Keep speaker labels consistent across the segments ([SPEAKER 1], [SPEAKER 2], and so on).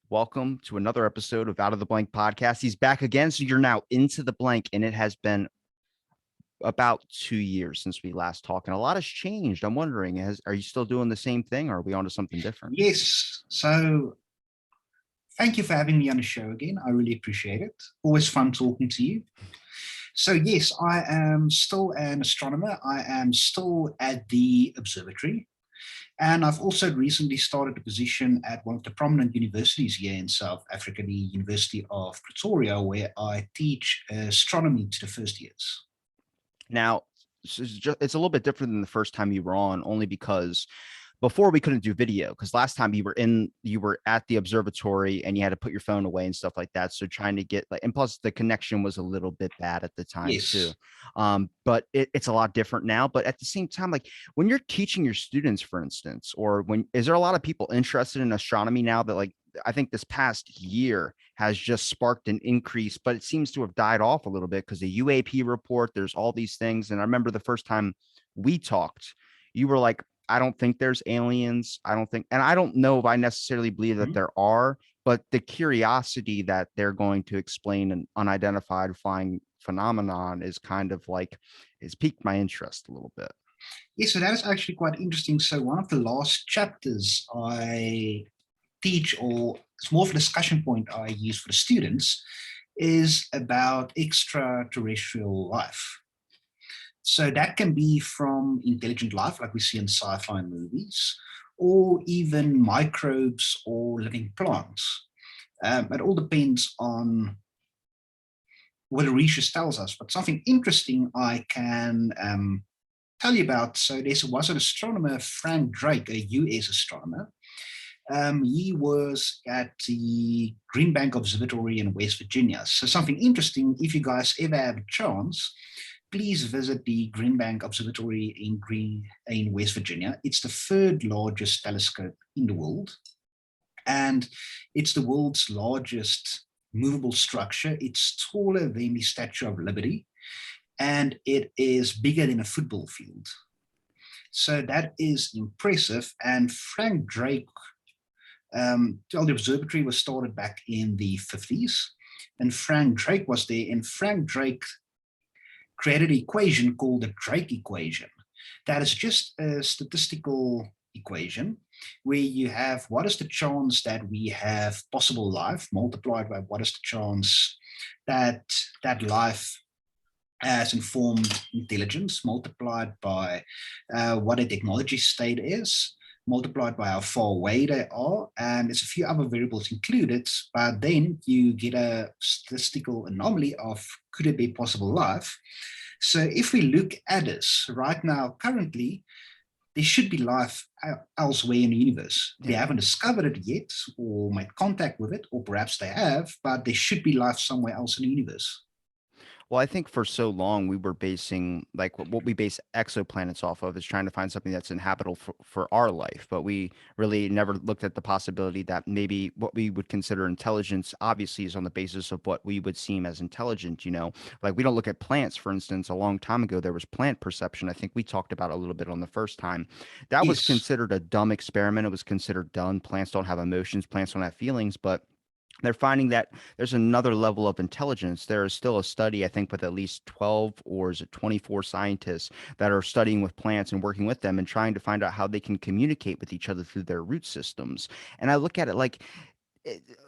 [SPEAKER 1] Welcome to another episode of Out of the Blank podcast. He's back again. So you're now into the blank, and it has been about 2 years since we last talked, and a lot has changed. I'm wondering, are you still doing the same thing, or are we on to something different?
[SPEAKER 2] Yes. So thank you for having me on the show again. I really appreciate it. Always fun talking to you. So, yes, I am still an astronomer. I am still at the observatory. And I've also recently started a position at one of the prominent universities here in South Africa, the University of Pretoria, where I teach astronomy to the first years.
[SPEAKER 1] Now, it's a little bit different than the first time you were on, only because before we couldn't do video because last time you were at the observatory and you had to put your phone away and stuff like that. So trying to get and plus the connection was a little bit bad at the time too.
[SPEAKER 2] Yes.
[SPEAKER 1] But it's a lot different now. But at the same time, like when you're teaching your students, for instance, or when is there a lot of people interested in astronomy now that I think this past year has just sparked an increase, but it seems to have died off a little bit because the UAP report, there's all these things. And I remember the first time we talked, you were like, I don't think there's aliens. And I don't know if I necessarily believe that
[SPEAKER 2] Mhm.
[SPEAKER 1] there are, but the curiosity that they're going to explain an unidentified flying phenomenon is kind of like, it's piqued my interest a little bit.
[SPEAKER 2] Yes, so that is actually quite interesting. So, one of the last chapters I teach, or it's more of a discussion point I use for the students, is about extraterrestrial life. So that can be from intelligent life, like we see in sci-fi movies, or even microbes or living plants. It all depends on what the research tells us. But something interesting I can tell you about. So there was an astronomer, Frank Drake, a US astronomer. He was at the Green Bank Observatory in West Virginia. So something interesting, if you guys ever have a chance, please visit the Green Bank Observatory in West Virginia. It's the third largest telescope in the world, and it's the world's largest movable structure. It's taller than the Statue of Liberty, and it is bigger than a football field. So that is impressive. And Frank Drake, the observatory was started back in the 50s, and Frank Drake was there. And Frank Drake created an equation called the Trike Equation. That is just a statistical equation where you have what is the chance that we have possible life multiplied by what is the chance that that life has informed intelligence multiplied by what a technology state is multiplied by how far away they are, and there's a few other variables included, but then you get a statistical anomaly of could it be possible life. So if we look at this right now, currently, there should be life elsewhere in the universe. We
[SPEAKER 1] Yeah.
[SPEAKER 2] haven't discovered it yet or made contact with it, or perhaps they have, but there should be life somewhere else in the universe.
[SPEAKER 1] Well, I think for so long we were basing like what we base exoplanets off of is trying to find something that's inhabitable for our life, but we really never looked at the possibility that maybe what we would consider intelligence obviously is on the basis of what we would seem as intelligent, you know. Like we don't look at plants, for instance, a long time ago there was plant perception. I think we talked about it a little bit on the first time. That was
[SPEAKER 2] Yes.
[SPEAKER 1] considered a dumb experiment. It was considered done. Plants don't have emotions, plants don't have feelings, but they're finding that there's another level of intelligence. There is still a study, I think, with at least 12 or is it 24 scientists that are studying with plants and working with them and trying to find out how they can communicate with each other through their root systems. And I look at it like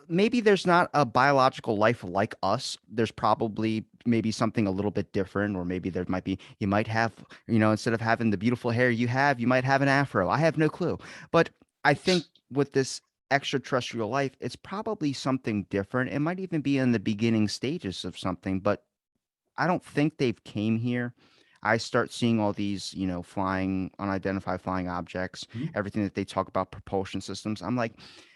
[SPEAKER 1] maybe there's not a biological life like us. There's probably maybe something a little bit different, or maybe there might be, you might have, instead of having the beautiful hair you have, you might have an afro. I have no clue. But I think with this extraterrestrial life, it's probably something different. It might even be in the beginning stages of something, but I don't think they've came here. I start seeing all these, flying, unidentified flying objects,
[SPEAKER 2] Mhm.
[SPEAKER 1] everything that they talk about propulsion systems. I'm like,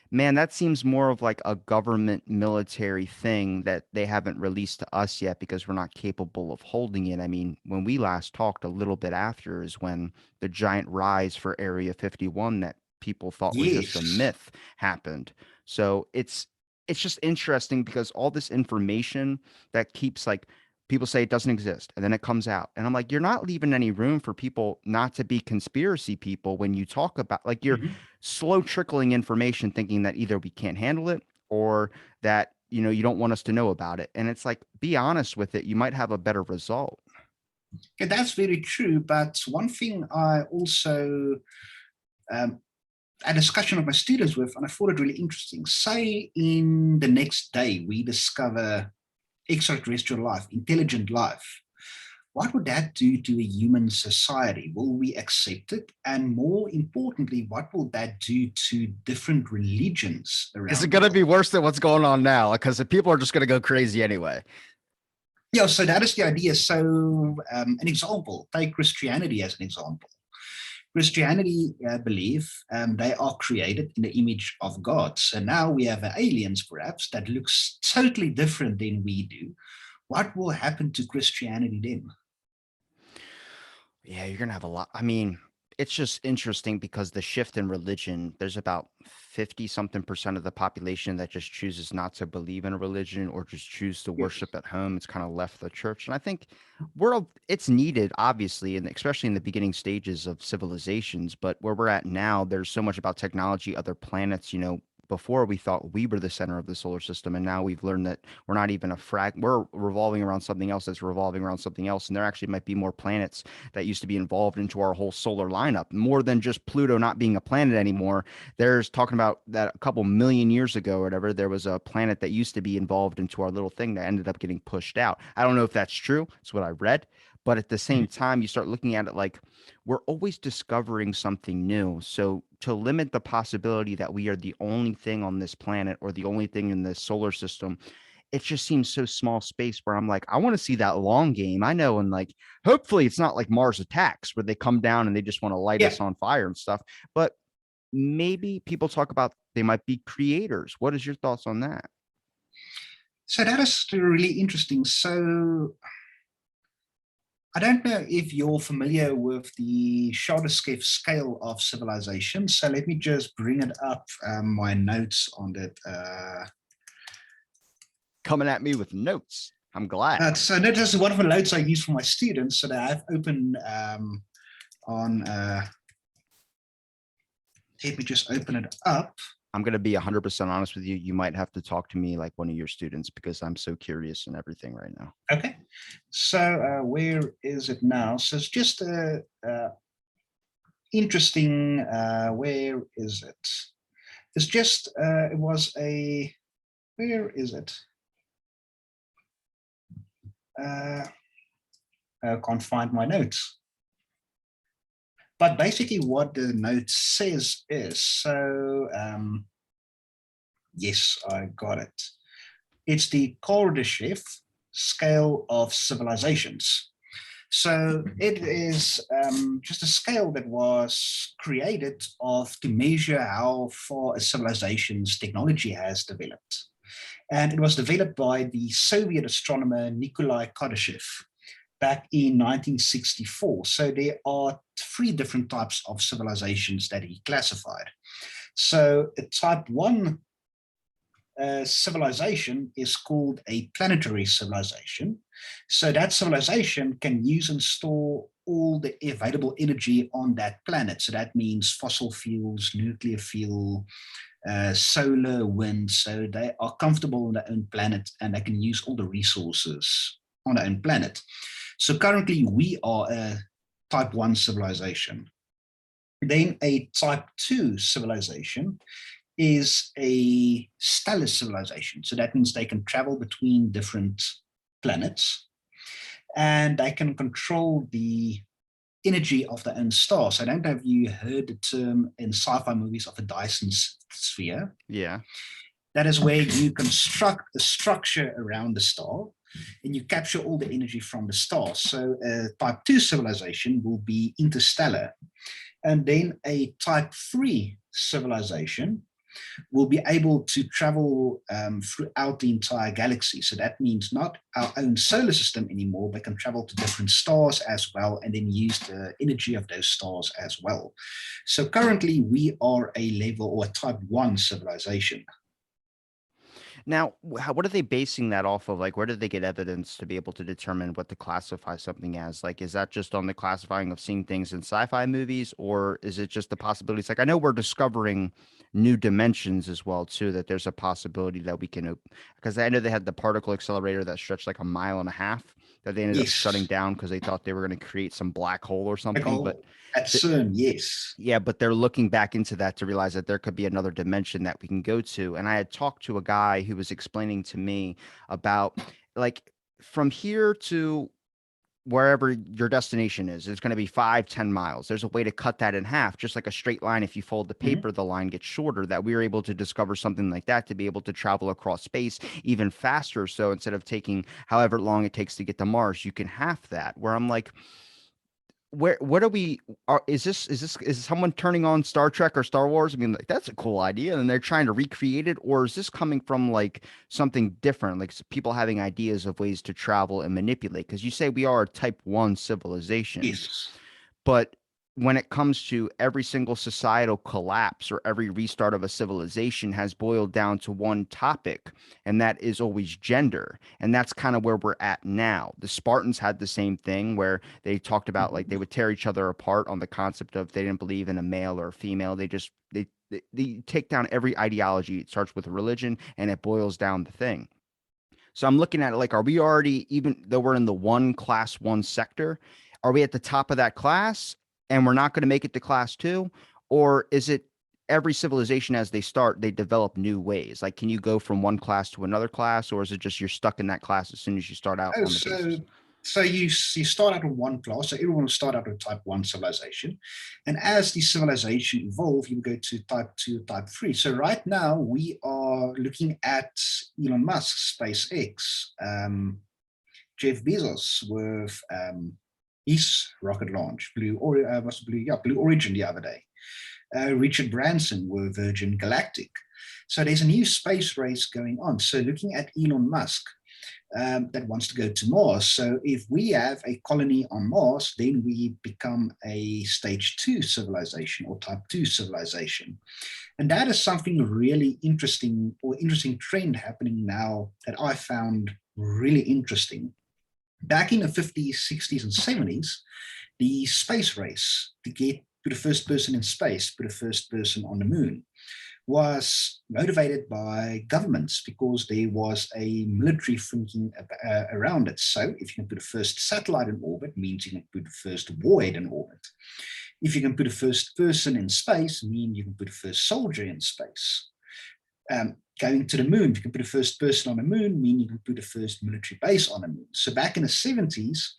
[SPEAKER 1] man, that seems more of like a government military thing that they haven't released to us yet because we're not capable of holding it. I mean, when we last talked a little bit after is when the giant rise for Area 51 that people thought was just a
[SPEAKER 2] Yes.
[SPEAKER 1] myth happened. So it's just interesting because all this information that keeps like people say it doesn't exist and then it comes out and I'm like, you're not leaving any room for people not to be conspiracy people when you talk about like you're
[SPEAKER 2] Mhm.
[SPEAKER 1] slow trickling information thinking that either we can't handle it or that, you don't want us to know about it. And it's like, be honest with it. You might have a better result.
[SPEAKER 2] Yeah, that's very true. But one thing I also um, a discussion of my students with, and I thought it really interesting. Say in the next day we discover extraterrestrial life, intelligent life. What would that do to a human society? Will we accept it? And more importantly, what will that do to different religions
[SPEAKER 1] Is it
[SPEAKER 2] around the
[SPEAKER 1] going to
[SPEAKER 2] world?
[SPEAKER 1] be worse than what's going on now? Because the people are just going to go crazy anyway.
[SPEAKER 2] Yeah, so that is the idea. So, an example, take Christianity as an example. Christianity believe they are created in the image of God. So now we have aliens, perhaps, that looks totally different than we do. What will happen to Christianity then?
[SPEAKER 1] Yeah, you're gonna have a lot. I mean, it's just interesting because the shift in religion, there's about 50 something percent of the population that just chooses not to believe in a religion or just choose to
[SPEAKER 2] Yes.
[SPEAKER 1] worship at home. It's kind of left the church. And I think it's needed, obviously, and especially in the beginning stages of civilizations. But where we're at now, there's so much about technology, other planets, before we thought we were the center of the solar system, and now we've learned that we're not even we're revolving around something else that's revolving around something else, and there actually might be more planets that used to be involved into our whole solar lineup, more than just Pluto not being a planet anymore. There's talking about that a couple million years ago or whatever, there was a planet that used to be involved into our little thing that ended up getting pushed out. I don't know if that's true. It's what I read. But at the same time, you start looking at it like we're always discovering something new. So to limit the possibility that we are the only thing on this planet or the only thing in this solar system, it just seems so small space where I'm like, I want to see that long game. I know. And like, hopefully it's not like Mars Attacks where they come down and they just want to light
[SPEAKER 2] Yeah.
[SPEAKER 1] us on fire and stuff. But maybe people talk about they might be creators. What is your thoughts on that?
[SPEAKER 2] So that is really interesting. So I don't know if you're familiar with the Shardeskev scale of civilization. So let me just bring it up, my notes on that.
[SPEAKER 1] Coming at me with notes. I'm glad.
[SPEAKER 2] So that is one of the notes I use for my students. So that I've opened on, let me just open it up.
[SPEAKER 1] I'm going to be 100% honest with you. You might have to talk to me like one of your students because I'm so curious and everything right now.
[SPEAKER 2] Okay. So where is it now? So it's just interesting. Where is it? It's just, it was a, where is it? I can't find my notes. But basically what the note says is, so yes, I got it. It's the Kardashev scale of civilizations. So it is just a scale that was created to measure how far a civilization's technology has developed. And it was developed by the Soviet astronomer Nikolai Kardashev back in 1964. So there are three different types of civilizations that he classified. So a type 1 civilization is called a planetary civilization. So that civilization can use and store all the available energy on that planet. So that means fossil fuels, nuclear fuel, solar, wind. So they are comfortable on their own planet and they can use all the resources on their own planet. So currently we are a type 1 civilization. Then a type 2 civilization is a stellar civilization. So that means they can travel between different planets and they can control the energy of their own stars. I don't know if you heard the term in sci-fi movies of a Dyson sphere.
[SPEAKER 1] Yeah.
[SPEAKER 2] That is where you construct a structure around the star and you capture all the energy from the star. So a type 2 civilization will be interstellar. And then a type 3 civilization will be able to travel throughout the entire galaxy. So that means not our own solar system anymore, but can travel to different stars as well, and then use the energy of those stars as well. So currently we are a level or a type 1 civilization.
[SPEAKER 1] Now, what are they basing that off of? Like, where did they get evidence to be able to determine what to classify something as? Like, is that just on the classifying of seeing things in sci-fi movies, or is it just the possibilities? Like, I know we're discovering new dimensions as well, too, that there's a possibility that we can, because I know they had the particle accelerator that stretched like a mile and a half that they ended up shutting
[SPEAKER 2] Yes,
[SPEAKER 1] down because they thought they were going to create some black hole or
[SPEAKER 2] like
[SPEAKER 1] something. But
[SPEAKER 2] all at CERN, yes.
[SPEAKER 1] yeah, but they're looking back into that to realize that there could be another dimension that we can go to. And I had talked to a guy who was explaining to me about like from here to wherever your destination is, it's going to be 5, 10 miles. There's a way to cut that in half, just like a straight line. If you fold the
[SPEAKER 2] Mhm.
[SPEAKER 1] paper, the line gets shorter. That we were able to discover something like that to be able to travel across space even faster. So instead of taking however long it takes to get to Mars, you can half that. Where I'm like, where what are we are is someone turning on Star Trek or Star Wars? I mean, like that's a cool idea, and they're trying to recreate it, or is this coming from like something different, like people having ideas of ways to travel and manipulate? Because you say we are a type one civilization,
[SPEAKER 2] Yes.
[SPEAKER 1] but when it comes to every single societal collapse or every restart of a civilization has boiled down to one topic, and that is always gender. And that's kind of where we're at now. The Spartans had the same thing where they talked about like they
[SPEAKER 2] Mhm.
[SPEAKER 1] would tear each other apart on the concept of they didn't believe in a male or a female. They take down every ideology. It starts with religion and it boils down the thing. So I'm looking at it like, are we already, even though we're in the one class one sector, are we at the top of that class and we're not going to make it to class two? Or is it every civilization as they start, they develop new ways? Like, can you go from one class to another class, or is it just you're stuck in that class as soon as you start out
[SPEAKER 2] Oh,
[SPEAKER 1] on the
[SPEAKER 2] so
[SPEAKER 1] basis?
[SPEAKER 2] you start out with one class, so everyone will start out with type one civilization, and as the civilization evolve, you go to type two, type three. So right now we are looking at Elon Musk, SpaceX, Jeff Bezos with his rocket launch, Blue Origin the other day. Richard Branson with Virgin Galactic. So there's a new space race going on. So looking at Elon Musk, that wants to go to Mars. So if we have a colony on Mars, then we become a stage two civilization or type two civilization. And that is something really interesting or interesting trend happening now that I found really interesting. Back in the 50s, 60s, and 70s, the space race to get to the first person in space, put the first person on the moon, was motivated by governments because there was a military thinking around it. So if you can put the first satellite in orbit, means you can put the first warhead in orbit. If you can put the first person in space, means you can put the first soldier in space. Going to the moon, if you can put the first person on the moon, mean you can put the first military base on the moon. So back in the 70s,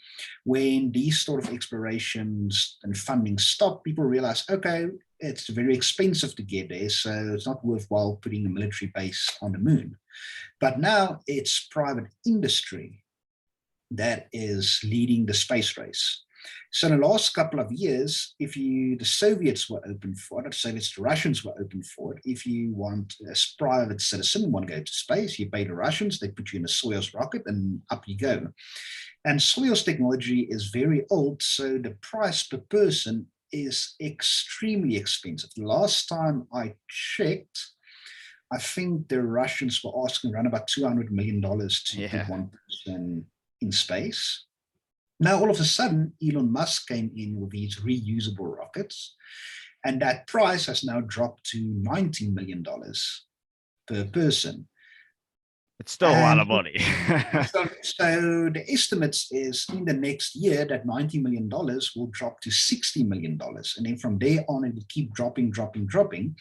[SPEAKER 2] when these sort of explorations and funding stopped, people realized, okay, it's very expensive to get there, so it's not worthwhile putting a military base on the moon. But now it's private industry that is leading the space race. So in the last couple of years, if you the Soviets were open for it, the Soviets, the Russians were open for it. If you want as private citizen want to go to space, you pay the Russians, they put you in a Soyuz rocket, and up you go. And Soyuz technology is very old, so the price per person is extremely expensive. The last time I checked, I think the Russians were asking around about $200 million to put
[SPEAKER 1] Yeah.
[SPEAKER 2] one person in space. Now, all of a sudden, Elon Musk came in with these reusable rockets, and that price has now dropped to $90 million per person.
[SPEAKER 1] It's still a lot
[SPEAKER 2] And
[SPEAKER 1] of money.
[SPEAKER 2] so the estimates is in the next year that $90 million will drop to $60 million. And then from there on, it will keep dropping, dropping, dropping.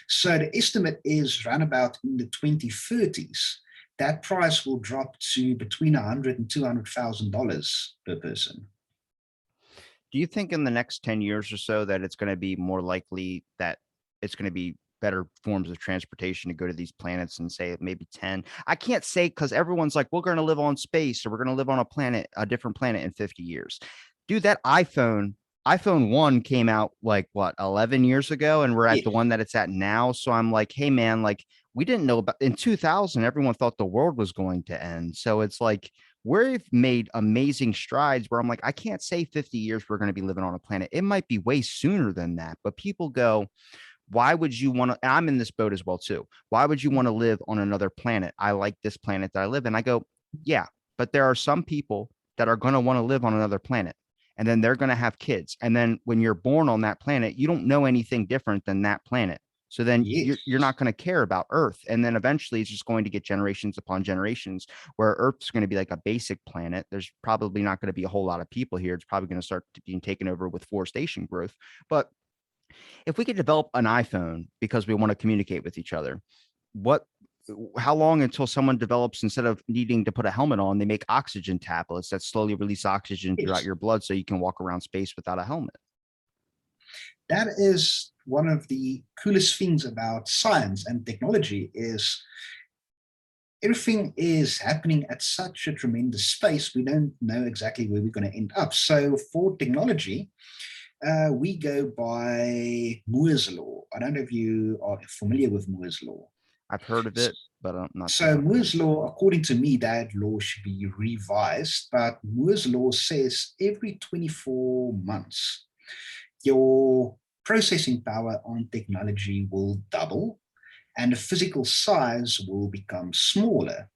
[SPEAKER 2] So the estimate is around about in the 2030s, that price will drop to between 100 and $200,000 per person.
[SPEAKER 1] Do you think in the next 10 years or so that it's going to be more likely that it's going to be better forms of transportation to go to these planets and say maybe 10? I can't say because everyone's like, we're going to live on space or we're going to live on a planet, a different planet in 50 years. Dude, that iPhone 1 came out like what, 11 years ago, and we're at
[SPEAKER 2] Yes.
[SPEAKER 1] the one that it's at now. So I'm like, hey, man, like we didn't know about in 2000, everyone thought the world was going to end. So it's like, we've made amazing strides where I'm like, I can't say 50 years we're going to be living on a planet. It might be way sooner than that. But people go, why would you want to, and I'm in this boat as well too. Why would you want to live on another planet? I like this planet that I live in. I go, yeah, but there are some people that are going to want to live on another planet, and then they're going to have kids. And then when you're born on that planet, you don't know anything different than that planet. So then
[SPEAKER 2] Yes.
[SPEAKER 1] you're not going to care about Earth. And then eventually it's just going to get generations upon generations where Earth's going to be like a basic planet. There's probably not going to be a whole lot of people here. It's probably going to start being taken over with forestation growth. But if we could develop an iPhone because we want to communicate with each other, what how long until someone develops, instead of needing to put a helmet on, they make oxygen tablets that slowly release oxygen throughout
[SPEAKER 2] Yes.
[SPEAKER 1] your blood so you can walk around space without a helmet?
[SPEAKER 2] That is one of the coolest things about science and technology is everything is happening at such a tremendous space. We don't know exactly where we're going to end up. So for technology, we go by Moore's law. I don't know if you are familiar with Moore's law.
[SPEAKER 1] I've heard of it, but I'm not too
[SPEAKER 2] So
[SPEAKER 1] familiar.
[SPEAKER 2] Moore's law, according to me, that law should be revised. But Moore's law says every 24 months, your processing power on technology will double and the physical size will become smaller.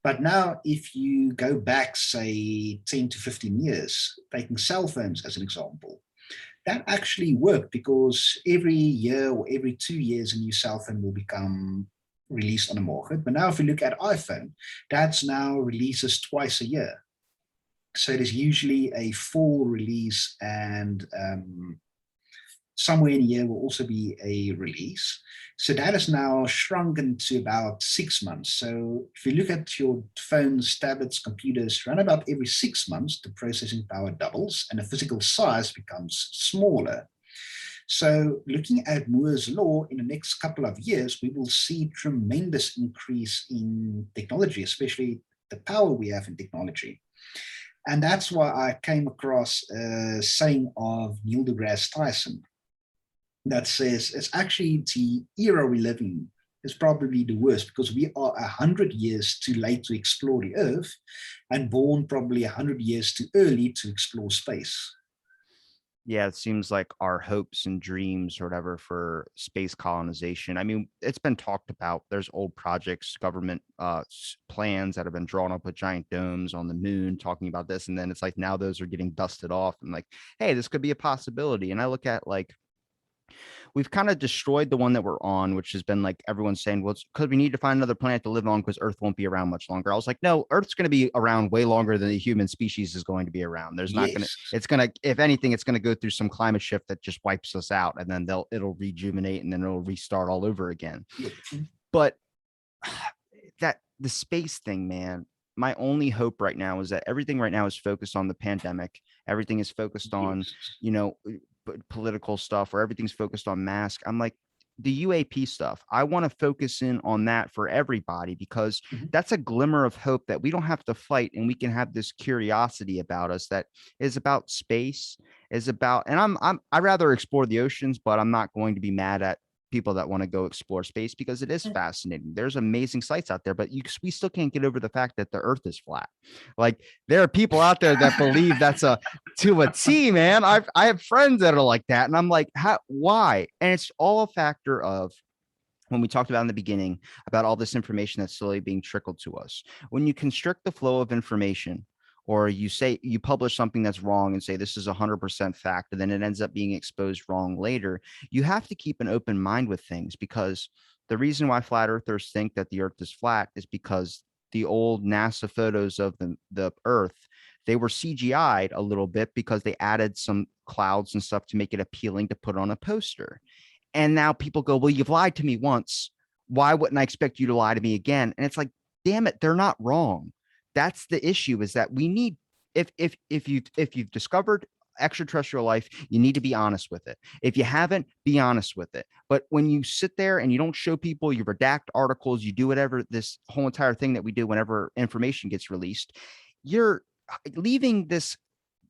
[SPEAKER 2] But now, if you go back, say, 10 to 15 years, taking cell phones as an example, that actually worked because every year or every 2 years, a new cell phone will become released on the market. But now, if you look at iPhone, that's now releases twice a year. So there's usually a fall release and somewhere in a year will also be a release. So that is now shrunken to about 6 months. So if you look at your phones, tablets, computers, around about every 6 months, the processing power doubles and the physical size becomes smaller. So looking at Moore's law in the next couple of years, we will see tremendous increase in technology, especially the power we have in technology. And that's why I came across a saying of Neil deGrasse Tyson that says it's actually the era we live in is probably the worst because we are 100 years too late to explore the Earth and born probably 100 years too early to explore space.
[SPEAKER 1] Yeah, it seems like our hopes and dreams or whatever for space colonization. I mean, it's been talked about. There's old projects, government plans that have been drawn up with giant domes on the moon talking about this. And then it's like now those are getting dusted off and like, hey, this could be a possibility. And I look at like we've kind of destroyed the one that we're on, which has been like everyone's saying, well, it's because we need to find another planet to live on because Earth won't be around much longer. I was like, no, Earth's going to be around way longer than the human species is going to be around. There's not going to,
[SPEAKER 2] Yes.
[SPEAKER 1] it's going to, if anything, it's going to go through some climate shift that just wipes us out and then it'll rejuvenate and then it'll restart all over again.
[SPEAKER 2] Yeah.
[SPEAKER 1] But that the space thing, man, my only hope right now is that everything right now is focused on the pandemic. Everything is focused on,
[SPEAKER 2] Yes.
[SPEAKER 1] you know, political stuff, or everything's focused on mask. I'm like, the UAP stuff, I want to focus in on that for everybody because
[SPEAKER 2] Mhm.
[SPEAKER 1] that's a glimmer of hope that we don't have to fight and we can have this curiosity about us that is about space, is about, and I rather explore the oceans, but I'm not going to be mad at people that want to go explore space because it is fascinating. There's amazing sites out there, but we still can't get over the fact that the earth is flat. Like there are people out there that believe that's a to a T, man. I have friends that are like that. And I'm like, how, why? And it's all a factor of when we talked about in the beginning about all this information that's slowly being trickled to us. When you constrict the flow of information, or you say you publish something that's wrong and say this is 100% fact, and then it ends up being exposed wrong later, you have to keep an open mind with things because the reason why flat earthers think that the earth is flat is because the old NASA photos of the earth, they were CGI'd a little bit because they added some clouds and stuff to make it appealing to put on a poster. And now people go, well, you've lied to me once. Why wouldn't I expect you to lie to me again? And it's like, damn it, they're not wrong. That's the issue, is that we need, if you've discovered extraterrestrial life, you need to be honest with it. If you haven't, be honest with it. But when you sit there and you don't show people, you redact articles, you do whatever, this whole entire thing that we do whenever information gets released, you're leaving this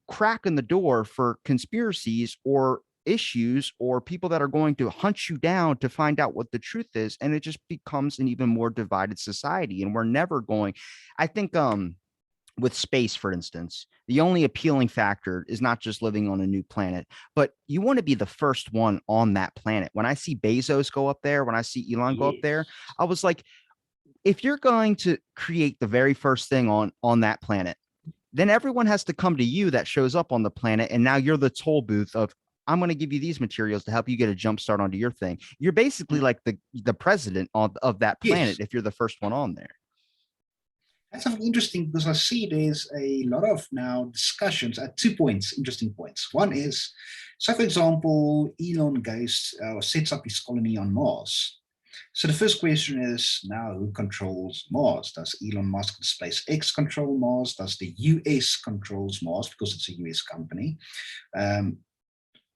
[SPEAKER 1] crack in the door for conspiracies or issues or people that are going to hunt you down to find out what the truth is, and it just becomes an even more divided society. And we're never going, I think with space, for instance, the only appealing factor is not just living on a new planet, but you want to be the first one on that planet. When I see Bezos go up there, when I see Elon go up there,
[SPEAKER 2] Yes.
[SPEAKER 1] I was like, if you're going to create the very first thing on that planet, then everyone has to come to you that shows up on the planet, and now you're the toll booth of, I'm going to give you these materials to help you get a jump start onto your thing. You're basically like the president of that planet
[SPEAKER 2] Yes.
[SPEAKER 1] if you're the first one on there.
[SPEAKER 2] That's something interesting because I see there's a lot of now discussions at 2 points, interesting points. One is, so for example, Elon goes sets up his colony on Mars. So the first question is now, who controls Mars? Does Elon Musk and SpaceX control Mars? Does the US controls Mars because it's a US company? Um,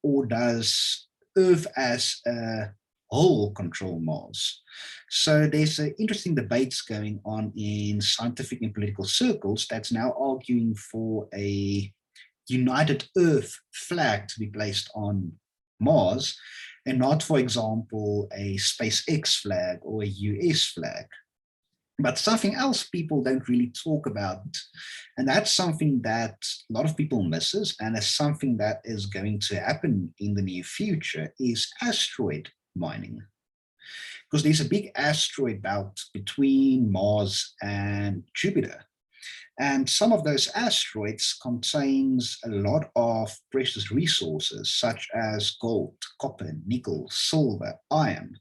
[SPEAKER 2] or does Earth as a whole control Mars? So there's interesting debates going on in scientific and political circles that's now arguing for a united Earth flag to be placed on Mars, and not, for example, a SpaceX flag or a US flag. But something else people don't really talk about, and that's something that a lot of people misses, and is something that is going to happen in the near future, is asteroid mining. Because there's a big asteroid belt between Mars and Jupiter. And some of those asteroids contains a lot of precious resources, such as gold, copper, nickel, silver, iron.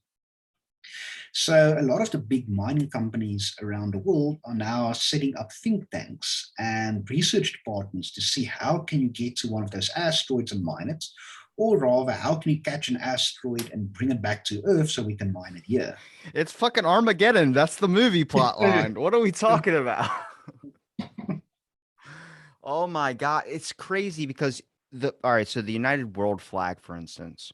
[SPEAKER 2] So a lot of the big mining companies around the world are now setting up think tanks and research departments to see how can you get to one of those asteroids and mine it, or rather, how can you catch an asteroid and bring it back to Earth so we can mine it here?
[SPEAKER 1] It's fucking Armageddon. That's the movie plot line. What are we talking about? Oh my God. It's crazy because all right, so the United World flag, for instance,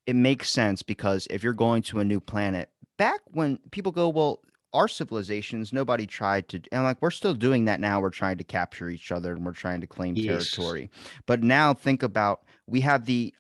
[SPEAKER 1] it makes sense because if you're going to a new planet, back when people go, well, our civilizations, nobody tried to, and like we're still doing that now. We're trying to capture each other and we're trying to claim
[SPEAKER 2] Yes.
[SPEAKER 1] territory. But now think about, we have the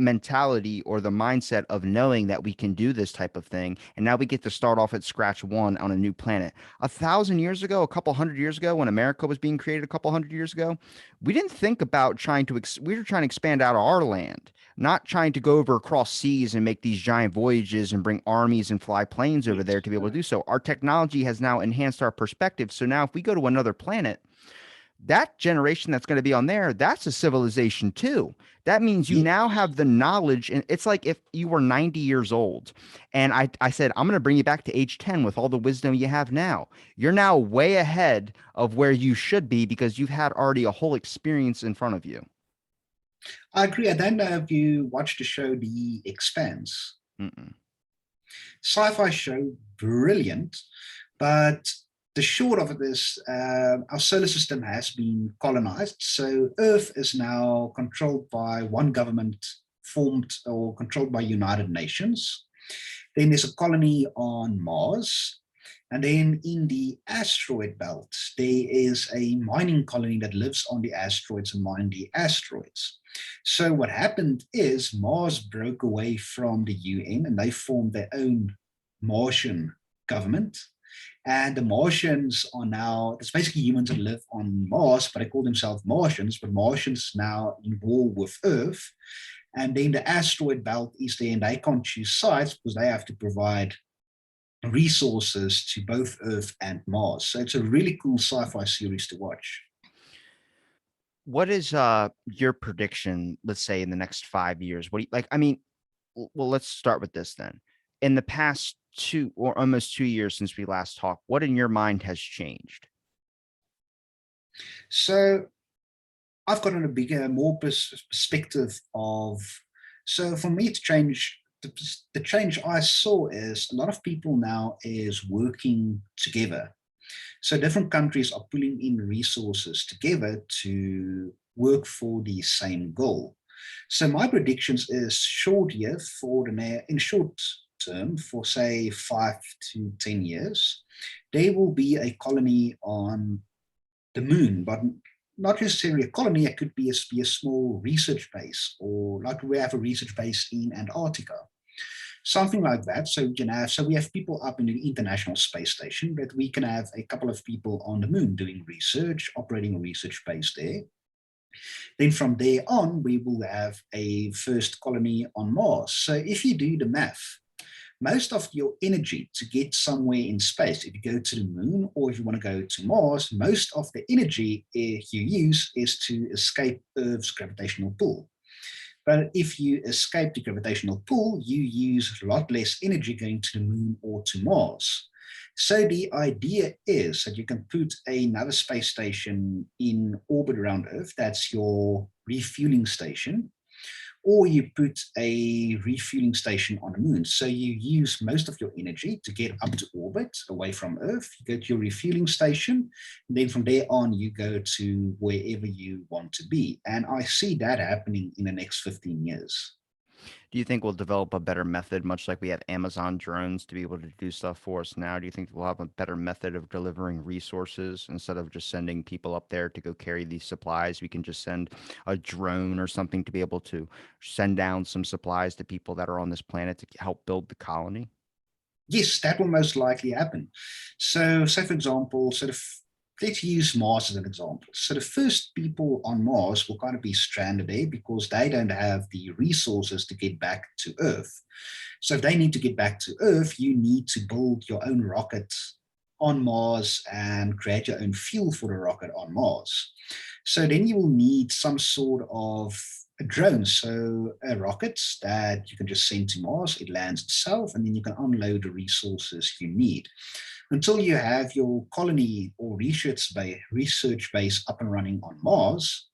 [SPEAKER 1] mentality or the mindset of knowing that we can do this type of thing. And now we get to start off at scratch one on a new planet. 1,000 years ago, a couple hundred years ago, when America was being created a couple hundred years ago, we didn't think about trying to, we were trying to expand out of our land, not trying to go over across seas and make these giant voyages and bring armies and fly planes over
[SPEAKER 2] Yes.
[SPEAKER 1] there to be able to do so. Our technology has now enhanced our perspective. So now if we go to another planet, that generation that's going to be on there, that's a civilization too. That means you
[SPEAKER 2] Yes.
[SPEAKER 1] now have the knowledge. And it's like if you were 90 years old and I said, I'm going to bring you back to age 10 with all the wisdom you have now. You're now way ahead of where you should be because you've had already a whole experience in front of you.
[SPEAKER 2] I agree. I don't know if you watched the show The Expanse.
[SPEAKER 1] Mm-mm.
[SPEAKER 2] Sci-fi show, brilliant. But the short of it is our solar system has been colonized. So Earth is now controlled by one government formed or controlled by United Nations. Then there's a colony on Mars. And then in the asteroid belt, there is a mining colony that lives on the asteroids and mine the asteroids. So what happened is Mars broke away from the UN and they formed their own Martian government. And the Martians are now, it's basically humans that live on Mars, but they call themselves Martians, but Martians now in war with Earth. And then the asteroid belt is there and they can't choose sides because they have to provide resources to both Earth and Mars. So it's a really cool sci-fi series to watch.
[SPEAKER 1] What is your prediction, let's say in the next 5 years? What do you like? I mean, well, let's start with this then. In the past 2 or almost 2 years since we last talked, what in your mind has changed?
[SPEAKER 2] So I've got a bigger, more perspective of. So for me to change, the change I saw is a lot of people now is working together. So different countries are pulling in resources together to work for the same goal. So my predictions is short year for the in short term for say 5 to 10 years, there will be a colony on the moon, but not necessarily a colony. It could be a small research base, or like we have a research base in Antarctica. something like that. So we can have, so we have people up in the International Space Station, but we can have a couple of people on the moon doing research, operating a research base there. Then from there on, we will have a first colony on Mars. So if you do the math, most of your energy to get somewhere in space, if you go to the moon or if you want to go to Mars, most of the energy you use is to escape Earth's gravitational pull. But if you escape the gravitational pull, you use a lot less energy going to the moon or to Mars. So the idea is that you can put another space station in orbit around Earth. That's your refueling station. Or you put a refueling station on the moon. So you use most of your energy to get up to orbit away from Earth. You go to your refueling station. And then from there on, you go to wherever you want to be. And I see that happening in the next 15 years.
[SPEAKER 1] Do you think we'll develop a better method, much like we have Amazon drones to be able to do stuff for us now? Do you think we'll have a better method of delivering resources instead of just sending people up there to go carry these supplies? We can just send a drone or something to be able to send down some supplies to people that are on this planet to help build the colony?
[SPEAKER 2] Yes, that will most likely happen. So for example, let's use Mars as an example. So the first people on Mars will kind of be stranded there because they don't have the resources to get back to Earth. So if they need to get back to Earth, you need to build your own rocket on Mars and create your own fuel for the rocket on Mars. So then you will need some sort of a drone, so a rocket that you can just send to Mars, it lands itself, and then you can unload the resources you need. Until you have your colony or research base up and running on Mars,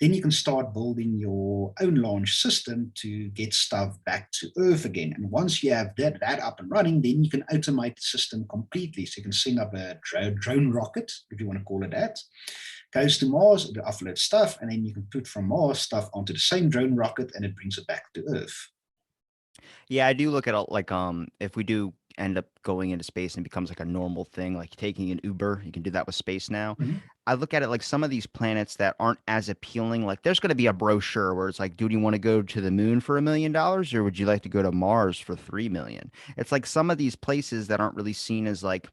[SPEAKER 2] then you can start building your own launch system to get stuff back to Earth again. And once you have that up and running, then you can automate the system completely. So you can send up a drone rocket, if you want to call it that, goes to Mars, it offloads stuff, and then you can put from Mars stuff onto the same drone rocket and it brings it back to Earth.
[SPEAKER 1] Yeah, I do look at like if we do end up going into space and it becomes like a normal thing, like taking an Uber, you can do that with space now.
[SPEAKER 2] Mhm.
[SPEAKER 1] I look at it like some of these planets that aren't as appealing. Like there's going to be a brochure where it's like, do you want to go to the moon for $1 million or would you like to go to Mars for 3 million? It's like some of these places that aren't really seen as like,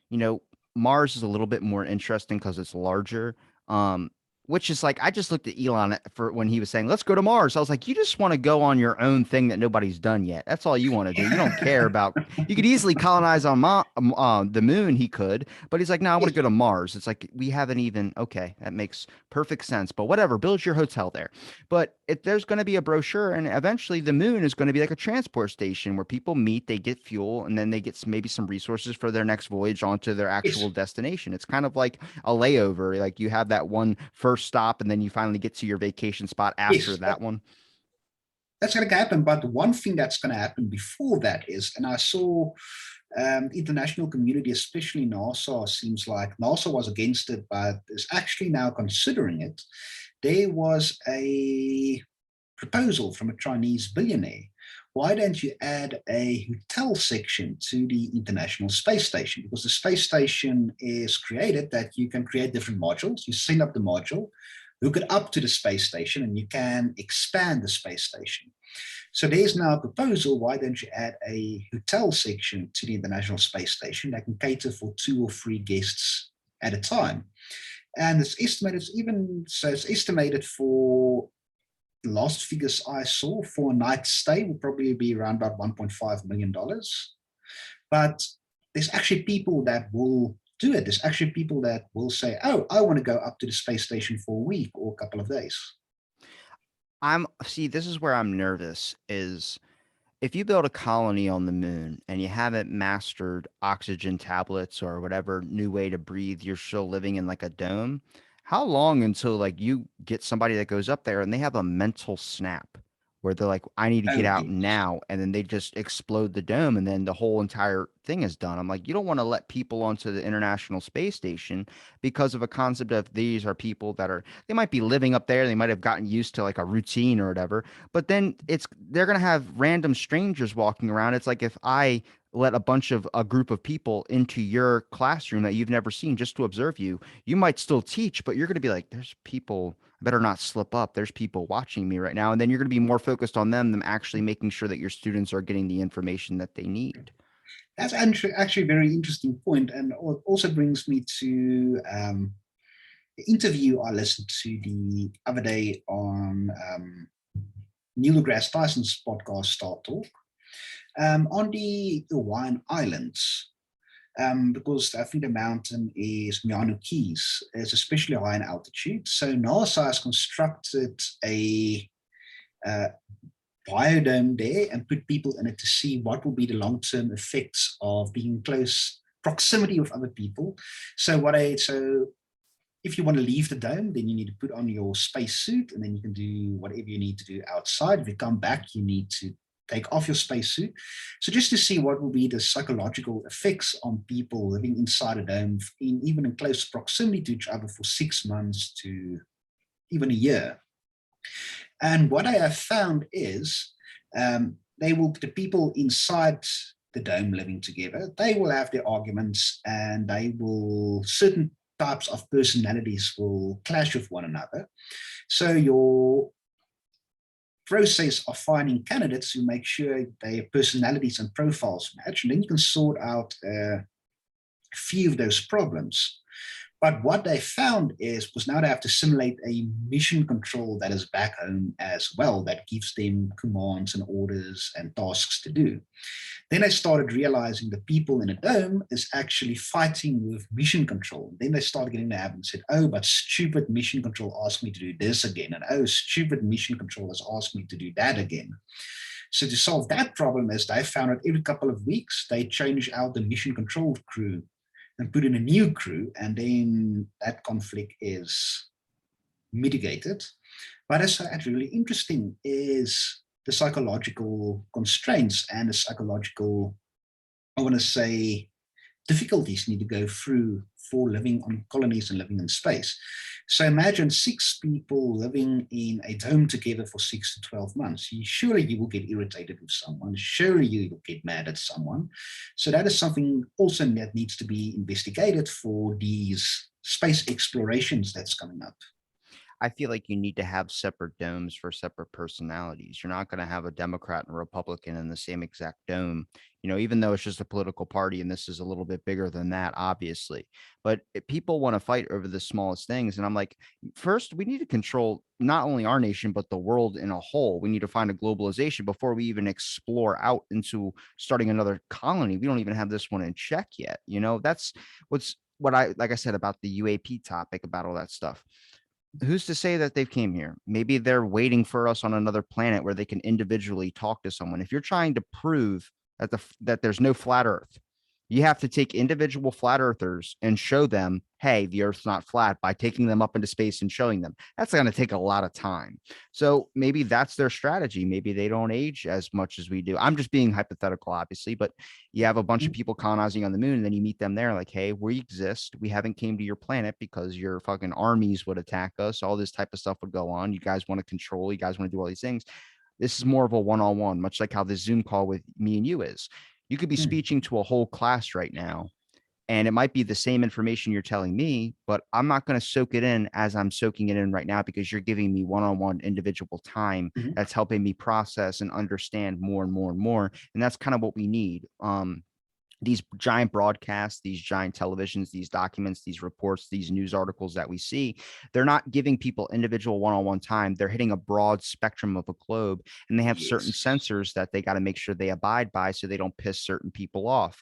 [SPEAKER 1] you know, Mars is a little bit more interesting because it's larger. Um, which is like I just looked at Elon for when he was saying, "Let's go to Mars." I was like, "You just want to go on your own thing that nobody's done yet. That's all you want to do. You don't care about. You could easily colonize on the moon. He could, but he's like, no, I want to
[SPEAKER 2] Yes,
[SPEAKER 1] go to Mars. It's like we haven't even. Okay, that makes perfect sense. But whatever, build your hotel there. But if there's going to be a brochure, and eventually the moon is going to be like a transport station where people meet, they get fuel, and then they get maybe some resources for their next voyage onto their actual
[SPEAKER 2] yes,
[SPEAKER 1] destination. It's kind of like a layover. Like you have that one first stop, and then you finally get to your vacation spot after
[SPEAKER 2] yes.
[SPEAKER 1] that one.
[SPEAKER 2] That's going to happen. But one thing that's going to happen before that is, and I saw the international community, especially NASA, seems like NASA was against it, but is actually now considering it. There was a proposal from a Chinese billionaire. Why don't you add a hotel section to the International Space Station? Because the space station is created that you can create different modules. You send up the module, hook it up to the space station, and you can expand the space station. So there's now a proposal, why don't you add a hotel section to the International Space Station that can cater for 2 or 3 guests at a time? And it's estimated for the last figures I saw for a night stay will probably be around about $1.5 million. But there's actually people that will do it. There's actually people that will say, oh, I want to go up to the space station for a week or a couple of days.
[SPEAKER 1] I'm see, this is where I'm nervous is if you build a colony on the moon and you haven't mastered oxygen tablets or whatever new way to breathe, you're still living in like a dome. How long until like you get somebody that goes up there and they have a mental snap where they're like, I need to get
[SPEAKER 2] Oh,
[SPEAKER 1] out
[SPEAKER 2] yes.
[SPEAKER 1] now, and then they just explode the dome and then the whole entire thing is done. I'm like, you don't want to let people onto the International Space Station because of a concept of these are people that are they might be living up there, they might have gotten used to like a routine or whatever, but then they're gonna have random strangers walking around. It's like if I let a group of people into your classroom that you've never seen just to observe you, you might still teach, but you're gonna be like, there's people. better not slip up. There's people watching me right now. And then you're going to be more focused on them than actually making sure that your students are getting the information that they need.
[SPEAKER 2] That's actually a very interesting point, and also brings me to the interview I listened to the other day on Neil deGrasse Tyson's podcast, Star Talk, on the Hawaiian Islands. Because I think the mountain is Miano Keys. It's especially high in altitude. So NASA has constructed a biodome there and put people in it to see what will be the long-term effects of being in close proximity with other people. So if you want to leave the dome, then you need to put on your spacesuit, and then you can do whatever you need to do outside. If you come back, you need to take off your spacesuit. So just to see what will be the psychological effects on people living inside a dome, even in close proximity to each other for 6 months to even a year. And what I have found is the people inside the dome living together, they will have their arguments, and certain types of personalities will clash with one another. So your process of finding candidates who make sure their personalities and profiles match, and then you can sort out a few of those problems. But what they found was now they have to simulate a mission control that is back home as well, that gives them commands and orders and tasks to do. Then they started realizing the people in a dome is actually fighting with mission control. Then they started getting the habit and said, oh, but stupid mission control asked me to do this again. And oh, stupid mission control has asked me to do that again. So to solve that problem is they found that every couple of weeks, they change out the mission control crew and put in a new crew, and then that conflict is mitigated. But it's really interesting is the psychological constraints and the psychological, I want to say, difficulties need to go through for living on colonies and living in space. So imagine 6 people living in a dome together for 6 to 12 months. Surely you will get irritated with someone. Surely you will get mad at someone. So that is something also that needs to be investigated for these space explorations that's coming up.
[SPEAKER 1] I feel like you need to have separate domes for separate personalities. You're not going to have a Democrat and a Republican in the same exact dome, even though it's just a political party and this is a little bit bigger than that, obviously. But people want to fight over the smallest things. And I'm like, first, we need to control not only our nation, but the world in a whole. We need to find a globalization before we even explore out into starting another colony. We don't even have this one in check yet. That's what like I said about the UAP topic, about all that stuff. Who's to say that they've came here? Maybe they're waiting for us on another planet where they can individually talk to someone. If you're trying to prove that there's no flat earth, you have to take individual flat earthers and show them, hey, the earth's not flat, by taking them up into space and showing them. That's going to take a lot of time. So maybe that's their strategy. Maybe they don't age as much as we do. I'm just being hypothetical, obviously, but you have a bunch of people colonizing on the moon, and then you meet them there like, hey, we exist. We haven't came to your planet because your fucking armies would attack us. All this type of stuff would go on. You guys want to control. You guys want to do all these things. This is more of a one-on-one, much like how the Zoom call with me and you is. You could be speaking to a whole class right now, and it might be the same information you're telling me, but I'm not going to soak it in as I'm soaking it in right now, because you're giving me one-on-one individual time that's helping me process and understand more and more and more. And that's kind of what we need. These giant broadcasts, these giant televisions, these documents, these reports, these news articles that we see, they're not giving people individual one-on-one time. They're hitting a broad spectrum of a globe, and they have certain sensors that they got to make sure they abide by so they don't piss certain people off.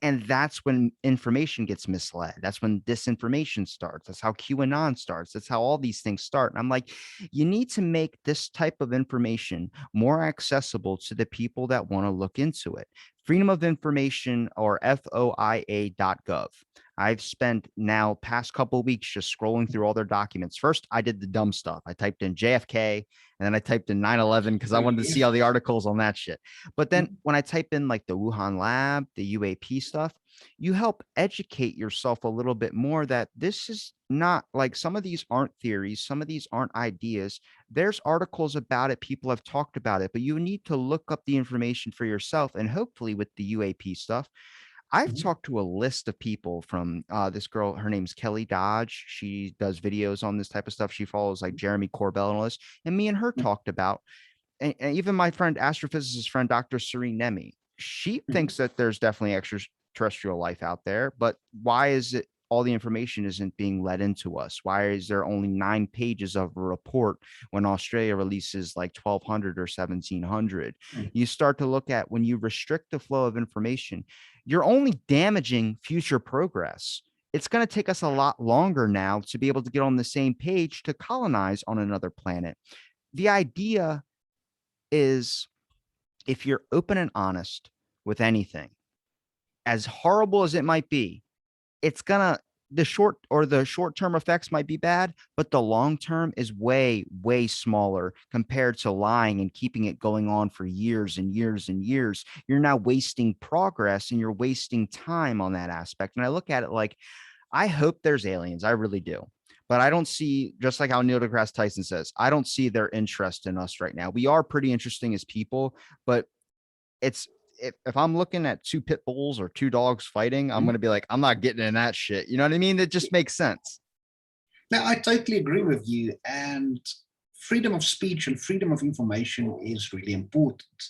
[SPEAKER 1] And that's when information gets misled. That's when disinformation starts. That's how QAnon starts. That's how all these things start. And I'm like, you need to make this type of information more accessible to the people that want to look into it. Freedom of Information, or FOIA.gov. I've spent now past couple of weeks just scrolling through all their documents. First, I did the dumb stuff. I typed in JFK, and then I typed in 9/11 because I wanted to see all the articles on that shit. But then when I type in like the Wuhan lab, the UAP stuff, you help educate yourself a little bit more that this is not like, some of these aren't theories, some of these aren't ideas. There's articles about it, people have talked about it, but you need to look up the information for yourself. And hopefully with the UAP stuff, I've
[SPEAKER 2] Mhm.
[SPEAKER 1] talked to a list of people from this girl. Her name's Kelly Dodge. She does videos on this type of stuff. She follows like Jeremy Corbell and all this. And me and her talked about, and even my friend, astrophysicist friend, Dr. Serene Nemi, she
[SPEAKER 2] Mhm.
[SPEAKER 1] thinks that there's definitely extraterrestrial life out there. But why is it all the information isn't being let into us? Why is there only 9 pages of a report when Australia releases like 1,200 or 1,700?
[SPEAKER 2] Mhm.
[SPEAKER 1] You start to look at when you restrict the flow of information, you're only damaging future progress. It's going to take us a lot longer now to be able to get on the same page to colonize on another planet. The idea is, if you're open and honest with anything, as horrible as it might be, it's gonna the short term effects might be bad, but the long term is way, way smaller compared to lying and keeping it going on for years and years and years. You're now wasting progress and you're wasting time on that aspect. And I look at it like, I hope there's aliens. I really do. But I don't see, just like how Neil deGrasse Tyson says, I don't see their interest in us right now. We are pretty interesting as people, but it's if I'm looking at two pit bulls or two dogs fighting, I'm
[SPEAKER 2] Mhm.
[SPEAKER 1] gonna be like, I'm not getting in that shit. You know what I mean? It just makes sense.
[SPEAKER 2] Now, I totally agree with you. And freedom of speech and freedom of information is really important.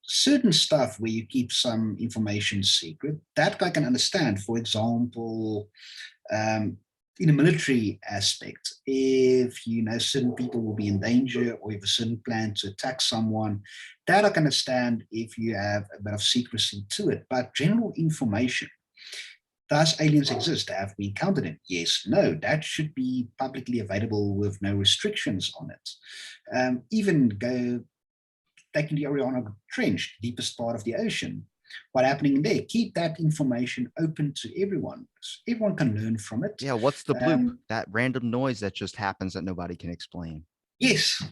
[SPEAKER 2] Certain stuff where you keep some information secret, that I can understand. For example, um, in a military aspect, if you know certain people will be in danger or you have a certain plan to attack someone, that I can understand if you have a bit of secrecy to it. But general information, does aliens exist? Have we encountered it? Yes, no. That should be publicly available with no restrictions on it. Even go taking the Oriana Trench, deepest part of the ocean. What happening there? Keep that information open to everyone. Everyone can learn from it.
[SPEAKER 1] Yeah, what's the bloop?
[SPEAKER 2] Um,
[SPEAKER 1] That random noise that just happens that nobody can explain.
[SPEAKER 2] yes.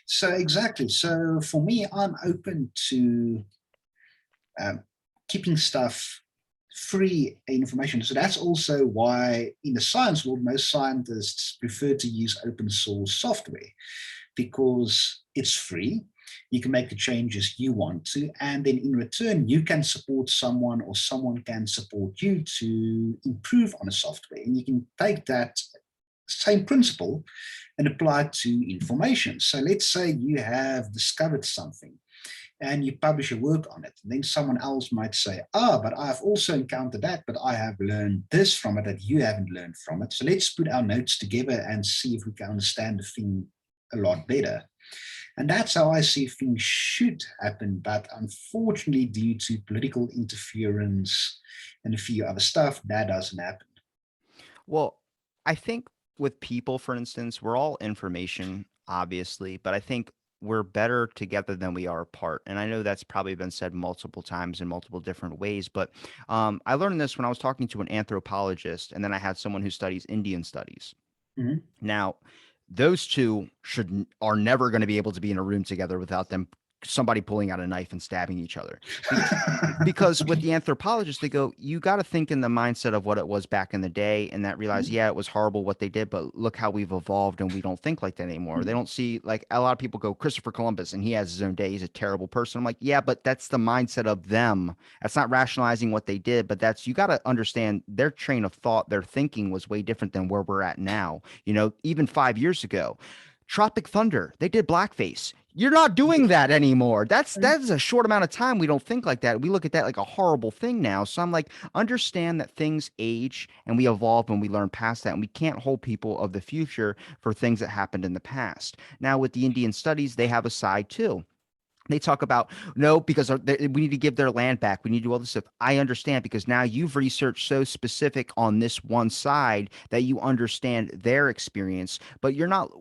[SPEAKER 2] So exactly. So for me, I'm open to um, keeping stuff free information. So that's also why in the science world, most scientists prefer to use open source software because it's free. You can make the changes you want to, and then in return, you can support someone or someone can support you to improve on a software. And you can take that same principle and apply it to information. So let's say you have discovered something and you publish a work on it. And then someone else might say, but I've also encountered that, but I have learned this from it that you haven't learned from it. So let's put our notes together and see if we can understand the thing a lot better. And that's how I see things should happen. But unfortunately, due to political interference and a few other stuff, that doesn't happen.
[SPEAKER 1] Well, I think with people, for instance, we're all information, obviously, but I think we're better together than we are apart. And I know that's probably been said multiple times in multiple different ways, but I learned this when I was talking to an anthropologist, and then I had someone who studies Indian studies.
[SPEAKER 2] Mhm.
[SPEAKER 1] Now, those two are never going to be able to be in a room together without them somebody pulling out a knife and stabbing each other. Be- because with the anthropologists, they go, you got to think in the mindset of what it was back in the day and that realize, yeah, it was horrible what they did, but look how we've evolved and we don't think like that anymore. They don't see, like, a lot of people go, Christopher Columbus, and he has his own day. He's a terrible person. I'm like, yeah, but that's the mindset of them. That's not rationalizing what they did, but that's, you got to understand their train of thought, their thinking was way different than where we're at now. Even 5 years ago, Tropic Thunder, they did blackface. You're not doing that anymore. That's a short amount of time. We don't think like that. We look at that like a horrible thing now. So I'm like, understand that things age and we evolve and we learn past that. And we can't hold people of the future for things that happened in the past. Now, with the Indian studies, they have a side too. They talk about no, because we need to give their land back. We need to do all this stuff. I understand because now you've researched so specific on this one side that you understand their experience, but you're not.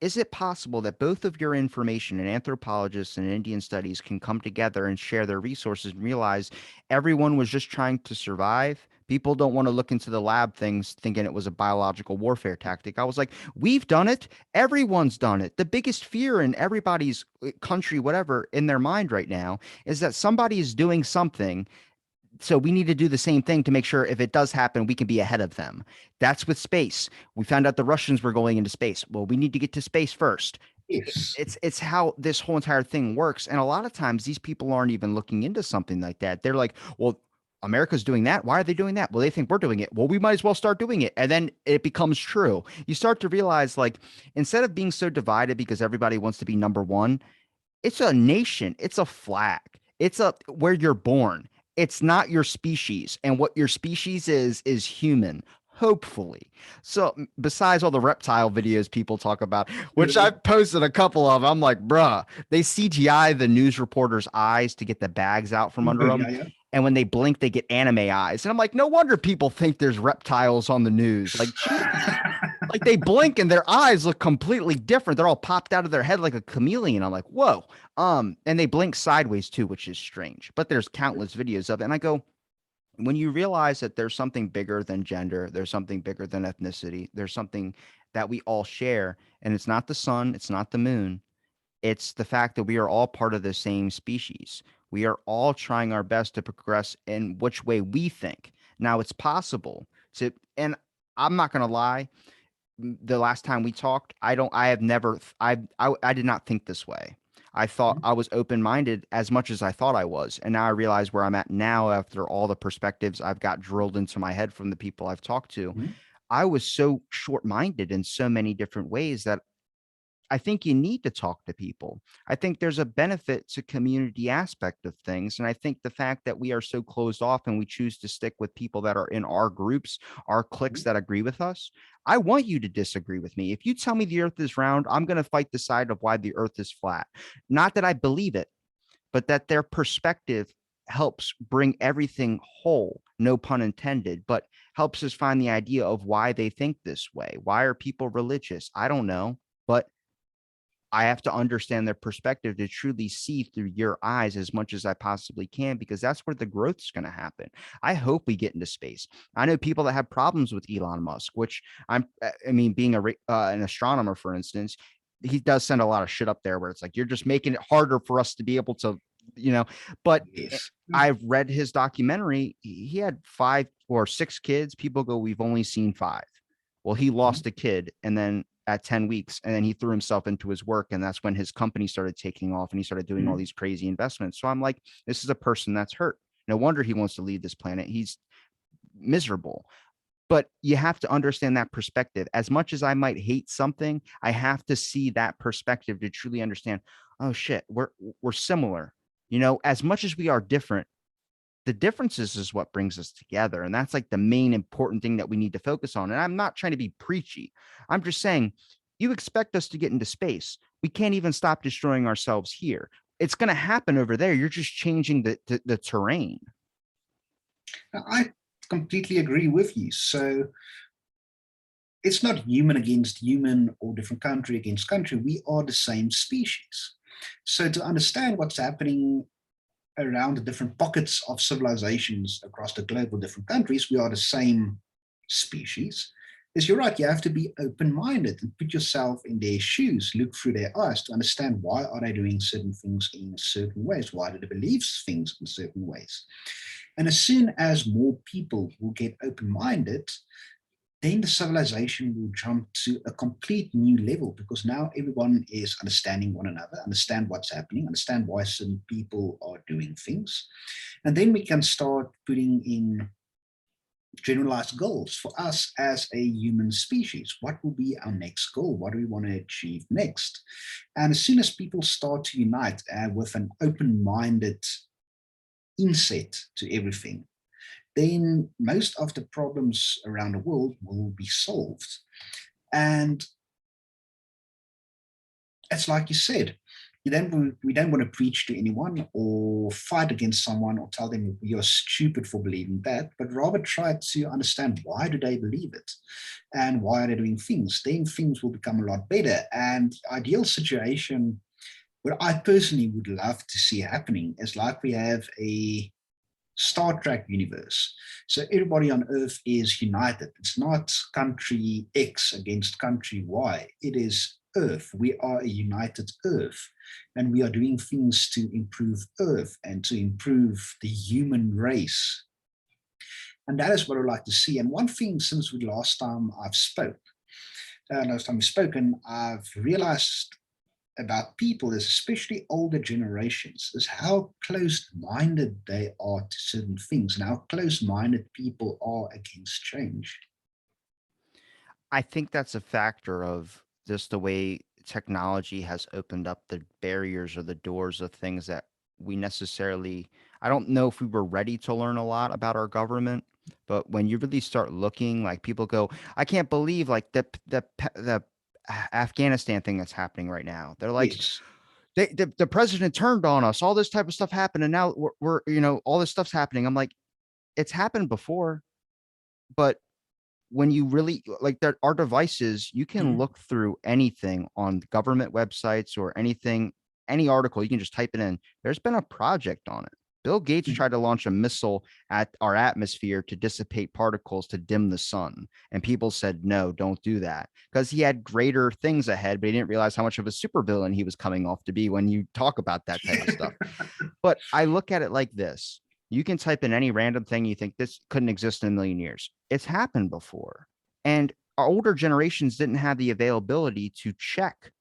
[SPEAKER 1] Is it possible that both of your information, and anthropologists and Indian studies, can come together and share their resources and realize everyone was just trying to survive? People don't want to look into the lab things thinking it was a biological warfare tactic. I was like, we've done it. Everyone's done it. The biggest fear in everybody's country, whatever, in their mind right now is that somebody is doing something. So we need to do the same thing to make sure if it does happen, we can be ahead of them. That's with space. We found out the Russians were going into space. Well, we need to get to space first.
[SPEAKER 2] Yes.
[SPEAKER 1] It's how this whole entire thing works. And a lot of times these people aren't even looking into something like that. They're like, well, America's doing that. Why are they doing that? Well, they think we're doing it. Well, we might as well start doing it. And then it becomes true. You start to realize, like, instead of being so divided because everybody wants to be number one, it's a nation. It's a flag. It's a where you're born. It's not your species. And what your species is human, hopefully. So besides all the reptile videos people talk about, which I've posted a couple of, I'm like, bruh, they CGI the news reporters' eyes to get the bags out from under them.
[SPEAKER 2] Yeah, yeah.
[SPEAKER 1] And when they blink, they get anime eyes. And I'm like, no wonder people think there's reptiles on the news. Like, geez, like they blink and their eyes look completely different. They're all popped out of their head like a chameleon. I'm like, whoa. And they blink sideways too, which is strange. But there's countless videos of it. And I go, when you realize that there's something bigger than gender, there's something bigger than ethnicity, there's something that we all share, and it's not the sun, it's not the moon, it's the fact that we are all part of the same species. We are all trying our best to progress in which way we think. Now, it's possible to, and I'm not going to lie, the last time we talked, I have never, I did not think this way. I thought I was open minded as much as I thought I was. And now I realize where I'm at now after all the perspectives I've got drilled into my head from the people I've talked to.
[SPEAKER 2] Mhm.
[SPEAKER 1] I was so short minded in so many different ways that I think you need to talk to people. I think there's a benefit to community aspect of things. And I think the fact that we are so closed off and we choose to stick with people that are in our groups, our cliques
[SPEAKER 2] Mhm.
[SPEAKER 1] that agree with us. I want you to disagree with me. If you tell me the earth is round, I'm going to fight the side of why the earth is flat. Not that I believe it, but that their perspective helps bring everything whole, no pun intended, but helps us find the idea of why they think this way. Why are people religious? I don't know. But I have to understand their perspective to truly see through your eyes as much as I possibly can, because that's where the growth is going to happen. I hope we get into space. I know people that have problems with Elon Musk, which I mean, being an astronomer, for instance, he does send a lot of shit up there where it's like, you're just making it harder for us to be able to, you know, but
[SPEAKER 2] Yes.
[SPEAKER 1] I've read his documentary. He had 5 or 6 kids. People go, we've only seen 5. Well, he
[SPEAKER 2] Mhm.
[SPEAKER 1] lost a kid and then at 10 weeks, and then he threw himself into his work. And that's when his company started taking off and he started doing all
[SPEAKER 2] Mhm.
[SPEAKER 1] these crazy investments. So I'm like, this is a person that's hurt. No wonder he wants to leave this planet. He's miserable. But you have to understand that perspective. As much as I might hate something, I have to see that perspective to truly understand, oh shit, we're similar. As much as we are different, the differences is what brings us together. And that's like the main important thing that we need to focus on. And I'm not trying to be preachy. I'm just saying, you expect us to get into space. We can't even stop destroying ourselves here. It's going to happen over there. You're just changing the terrain.
[SPEAKER 2] I completely agree with you. So it's not human against human or different country against country. We are the same species. So to understand what's happening around the different pockets of civilizations across the globe or different countries, we are the same species. Is you're right, you have to be open-minded and put yourself in their shoes, look through their eyes to understand why are they doing certain things in certain ways, why do they believe things in certain ways. And as soon as more people will get open-minded, then the civilization will jump to a complete new level because now everyone is understanding one another, understand what's happening, understand why certain people are doing things. And then we can start putting in generalized goals for us as a human species. What will be our next goal? What do we want to achieve next? And as soon as people start to unite with an open minded inset to everything, then most of the problems around the world will be solved. And it's like you said, we don't want to preach to anyone or fight against someone or tell them you're stupid for believing that, but rather try to understand why do they believe it and why are they doing things. Then things will become a lot better. And ideal situation, what I personally would love to see happening is like we have a Star Trek universe. So everybody on Earth is united. It's not country X against country Y. It is Earth. We are a united Earth. And we are doing things to improve Earth and to improve the human race. And that is what I'd like to see. And one thing since last time we've spoken, I've realized about people, is especially older generations, is how close-minded they are to certain things and how close-minded people are against change.
[SPEAKER 1] I think that's a factor of just the way technology has opened up the barriers or the doors of things that we necessarily, I don't know if we were ready to learn a lot about our government, but when you really start looking, like people go, I can't believe like the Afghanistan thing that's happening right now. They're like,
[SPEAKER 2] Yes.
[SPEAKER 1] the president turned on us, all this type of stuff happened, and now we're all this stuff's happening. I'm like, it's happened before, but when you really like there are devices, you can
[SPEAKER 2] Mhm.
[SPEAKER 1] look through anything on government websites or anything, any article, you can just type it in. There's been a project on it. Bill Gates
[SPEAKER 2] Mhm.
[SPEAKER 1] tried to launch a missile at our atmosphere to dissipate particles to dim the sun. And people said, no, don't do that because he had greater things ahead, but he didn't realize how much of a supervillain he was coming off to be when you talk about that type of stuff. But I look at it like this. You can type in any random thing you think this couldn't exist in a million years. It's happened before. And our older generations didn't have the availability to check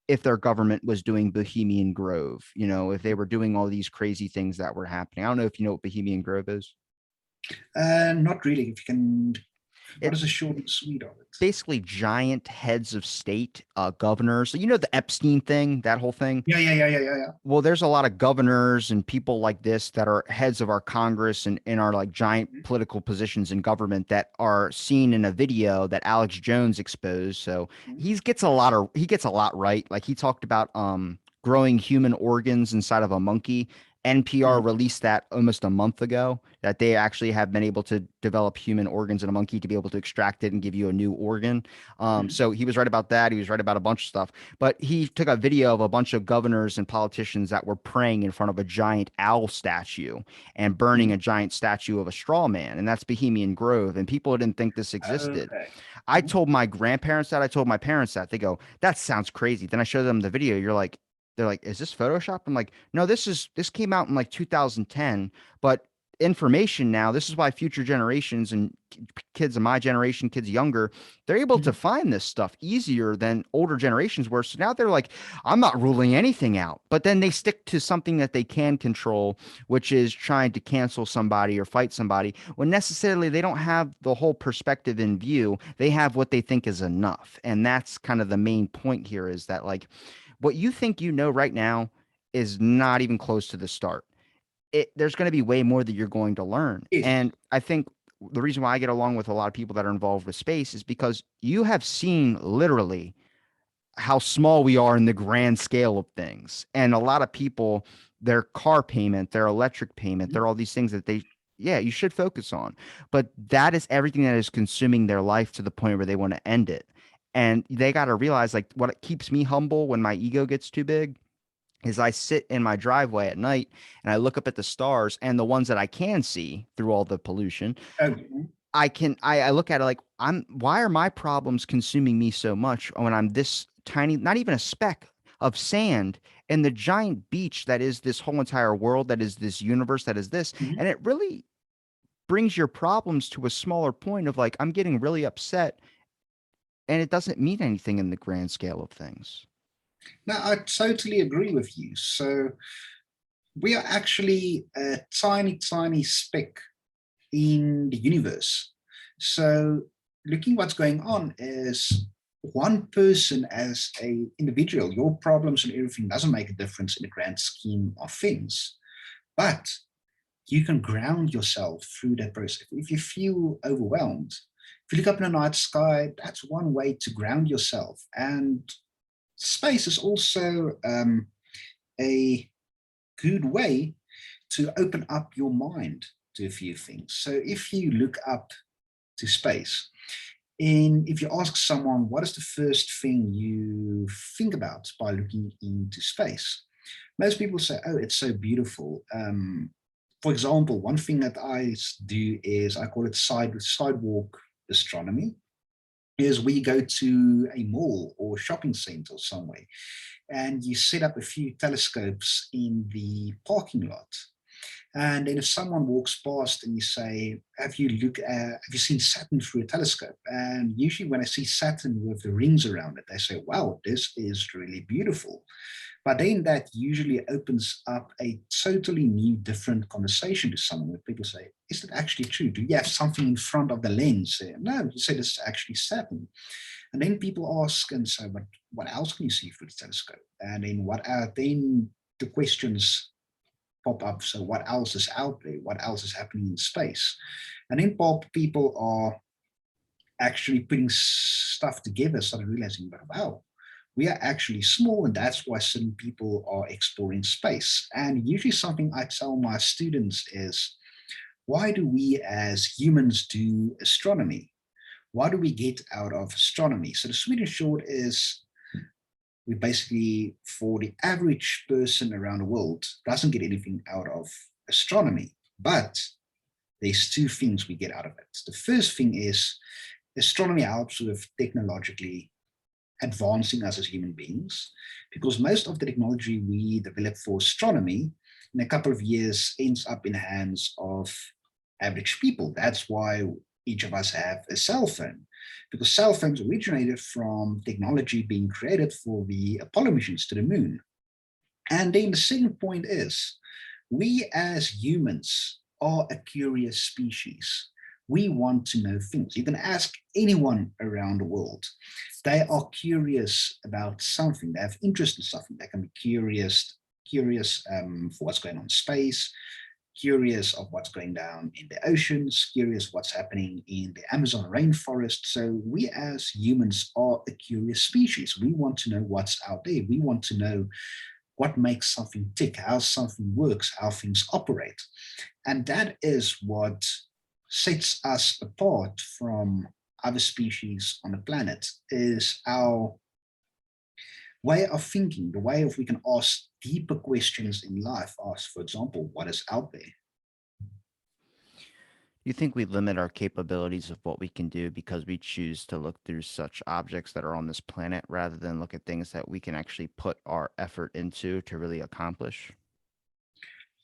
[SPEAKER 1] if their government was doing Bohemian Grove, if they were doing all these crazy things that were happening. I don't know if you know what Bohemian Grove is.
[SPEAKER 2] Not really. If you can, what
[SPEAKER 1] It
[SPEAKER 2] is the short and sweet of it?
[SPEAKER 1] basically giant heads of state, governors. So the Epstein thing, that whole thing.
[SPEAKER 2] Yeah, yeah, yeah, yeah, yeah, yeah.
[SPEAKER 1] Well, there's a lot of governors and people like this that are heads of our Congress and in our like giant
[SPEAKER 2] Mhm.
[SPEAKER 1] political positions in government that are seen in a video that Alex Jones exposed. So
[SPEAKER 2] Mhm.
[SPEAKER 1] he gets a lot right. Like he talked about growing human organs inside of a monkey. NPR
[SPEAKER 2] Mhm.
[SPEAKER 1] released that almost a month ago that they actually have been able to develop human organs in a monkey to be able to extract it and give you a new organ.
[SPEAKER 2] Mhm.
[SPEAKER 1] So he was right about that. He was right about a bunch of stuff. But he took a video of a bunch of governors and politicians that were praying in front of a giant owl statue and burning
[SPEAKER 2] Mhm.
[SPEAKER 1] a giant statue of a straw man. And that's Bohemian Grove. And people didn't think this existed.
[SPEAKER 2] Okay.
[SPEAKER 1] I
[SPEAKER 2] Mhm.
[SPEAKER 1] told my grandparents that. I told my parents that. They go, that sounds crazy. Then I show them the video. They're like, is this Photoshop? I'm like, no, this came out in like 2010, but information now, this is why future generations and kids of my generation, kids younger, they're able to
[SPEAKER 2] Mhm.
[SPEAKER 1] find this stuff easier than older generations were. So now they're like, I'm not ruling anything out. But then they stick to something that they can control, which is trying to cancel somebody or fight somebody when necessarily they don't have the whole perspective in view. They have what they think is enough. And that's kind of the main point here is that, like, what you think right now is not even close to the start. There's going to be way more that you're going to learn.
[SPEAKER 2] Yes.
[SPEAKER 1] And I think the reason why I get along with a lot of people that are involved with space is because you have seen literally how small we are in the grand scale of things. And a lot of people, their car payment, their electric payment,
[SPEAKER 2] Mhm.
[SPEAKER 1] they're all these things that yeah, you should focus on. But that is everything that is consuming their life to the point where they want to end it. And they got to realize, like, what keeps me humble when my ego gets too big is I sit in my driveway at night and I look up at the stars and the ones that I can see through all the pollution.
[SPEAKER 2] Okay. Mhm.
[SPEAKER 1] I look at it like, why are my problems consuming me so much when I'm this tiny, not even a speck of sand in the giant beach that is this whole entire world, that is this universe, that is this.
[SPEAKER 2] Mhm.
[SPEAKER 1] And it really brings your problems to a smaller point of like, I'm getting really upset and it doesn't mean anything in the grand scale of things.
[SPEAKER 2] Now, I totally agree with you. So we are actually a tiny, tiny speck in the universe. So looking what's going on is one person as a individual, your problems and everything doesn't make a difference in the grand scheme of things. But you can ground yourself through that process. If you feel overwhelmed, if you look up in the night sky, that's one way to ground yourself. And space is also a good way to open up your mind to a few things. So if you look up to space, and if you ask someone, what is the first thing you think about by looking into space? Most people say, oh, it's so beautiful. For example, one thing that I do is I call it sidewalk astronomy, is where you go to a mall or shopping center or somewhere and you set up a few telescopes in the parking lot. And then if someone walks past and you say, have you seen Saturn through a telescope? And usually when I see Saturn with the rings around it, they say, wow, this is really beautiful. But then that usually opens up a totally new, different conversation to someone where people say, is it actually true? Do you have something in front of the lens? No, you said it's actually Saturn. And then people ask and say, but what else can you see through the telescope? And then then the questions pop up. So what else is out there? What else is happening in space? And then people are actually putting stuff together, started realizing, wow, we are actually small, and that's why certain people are exploring space. And usually something I tell my students is, why do we as humans do astronomy? What do we get out of astronomy? So the sweet and short is, we basically, for the average person around the world, doesn't get anything out of astronomy. But there's two things we get out of it. The first thing is, astronomy helps with technologically advancing us as human beings, because most of the technology we develop for astronomy in a couple of years ends up in the hands of average people. That's why each of us have a cell phone, because cell phones originated from technology being created for the Apollo missions to the moon. And then the second point is, we as humans are a curious species. We want to know things. You can ask anyone around the world. They are curious about something. They have interest in something. They can be curious for what's going on in space, curious of what's going down in the oceans, curious what's happening in the Amazon rainforest. So we as humans are a curious species. We want to know what's out there. We want to know what makes something tick, how something works, how things operate. And that is what sets us apart from other species on the planet, is our way of thinking, the way of we can ask deeper questions in life. Ask, for example, what is out there?
[SPEAKER 1] You think we limit our capabilities of what we can do because we choose to look through such objects that are on this planet rather than look at things that we can actually put our effort into to really accomplish?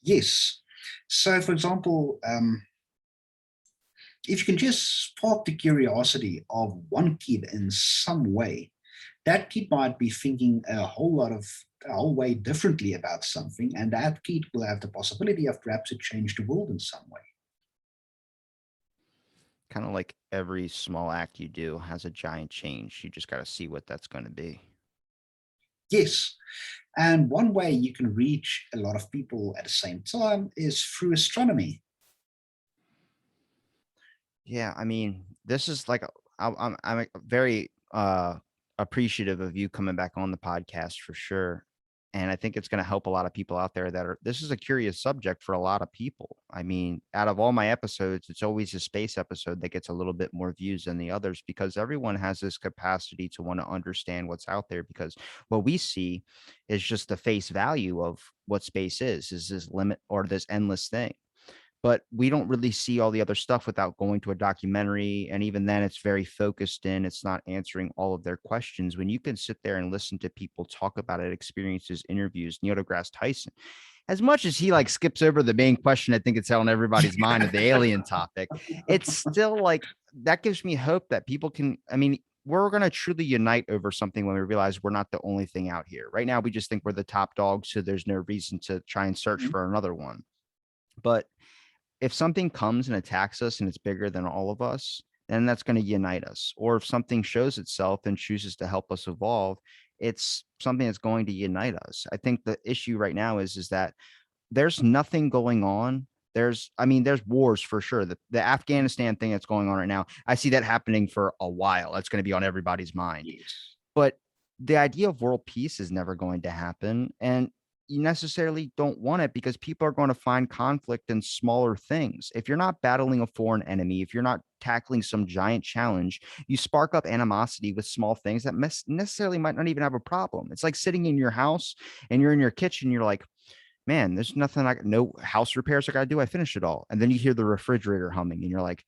[SPEAKER 2] Yes. So, for example, if you can just spark the curiosity of one kid in some way, that kid might be thinking a whole way differently about something, and that kid will have the possibility of perhaps to change the world in some way.
[SPEAKER 1] Kind of like every small act you do has a giant change. You just got to see what that's going to be.
[SPEAKER 2] Yes. And one way you can reach a lot of people at the same time is through astronomy.
[SPEAKER 1] Yeah, I mean, this is like I'm very appreciative of you coming back on the podcast for sure. And I think it's going to help a lot of people out there that are this is a curious subject for a lot of people. I mean, out of all my episodes, it's always a space episode that gets a little bit more views than the others because everyone has this capacity to want to understand what's out there because what we see is just the face value of what space is this limit or this endless thing, but we don't really see all the other stuff without going to a documentary. And even then, it's very focused in, it's not answering all of their questions. When you can sit there and listen to people talk about it, experiences, interviews, Neil deGrasse Tyson, as much as he like skips over the main question, I think it's on everybody's mind of the alien topic. It's still like that gives me hope that people can, I mean, we're going to truly unite over something when we realize we're not the only thing out here. Right now, we just think we're the top dog. So there's no reason to try and search
[SPEAKER 2] Mhm.
[SPEAKER 1] for another one. But if something comes and attacks us and it's bigger than all of us, then that's going to unite us. Or if something shows itself and chooses to help us evolve, it's something that's going to unite us. I think the issue right now is that there's nothing going on. I mean, there's wars for sure. The Afghanistan thing that's going on right now, I see that happening for a while. That's going to be on everybody's mind.
[SPEAKER 2] Yes.
[SPEAKER 1] But the idea of world peace is never going to happen. And you necessarily don't want it because people are going to find conflict in smaller things. If you're not battling a foreign enemy, if you're not tackling some giant challenge, you spark up animosity with small things that necessarily might not even have a problem. It's like sitting in your house and you're in your kitchen, you're like, man, there's nothing no house repairs I got to do. I finished it all. And then you hear the refrigerator humming and you're like,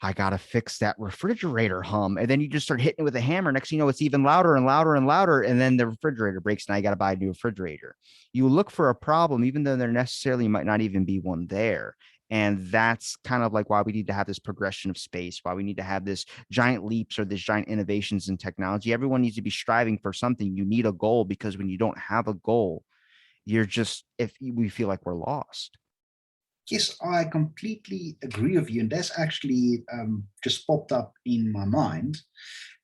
[SPEAKER 1] I gotta fix that refrigerator hum. And then you just start hitting it with a hammer. Next thing you know, it's even louder and louder and louder. And then the refrigerator breaks. And I gotta buy a new refrigerator. You look for a problem, even though there necessarily might not even be one there. And that's kind of like why we need to have this progression of space, why we need to have this giant leaps or this giant innovations in technology. Everyone needs to be striving for something. You need a goal, because when you don't have a goal, you're just, if we feel like we're lost.
[SPEAKER 2] Yes, I completely agree with you. And that's actually just popped up in my mind.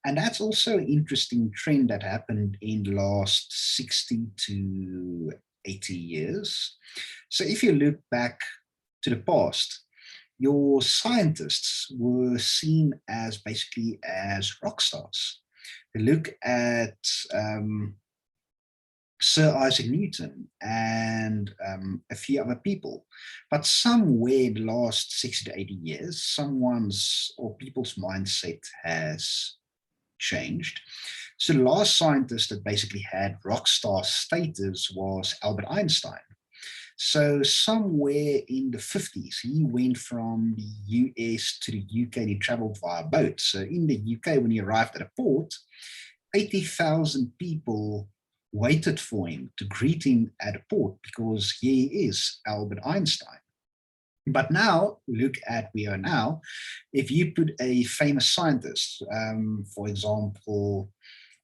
[SPEAKER 2] And that's also an interesting trend that happened in the last 60 to 80 years. So if you look back to the past, your scientists were seen as basically as rock stars. Look at Sir Isaac Newton and a few other people. But somewhere in the last 60 to 80 years, someone's or people's mindset has changed. So the last scientist that basically had rock star status was Albert Einstein. So somewhere in the 50s, he went from the US to the UK and he traveled via boat. So in the UK, when he arrived at a port, 80,000 people waited for him to greet him at a port because he is Albert Einstein. But now, look at where we are now. If you put a famous scientist, for example,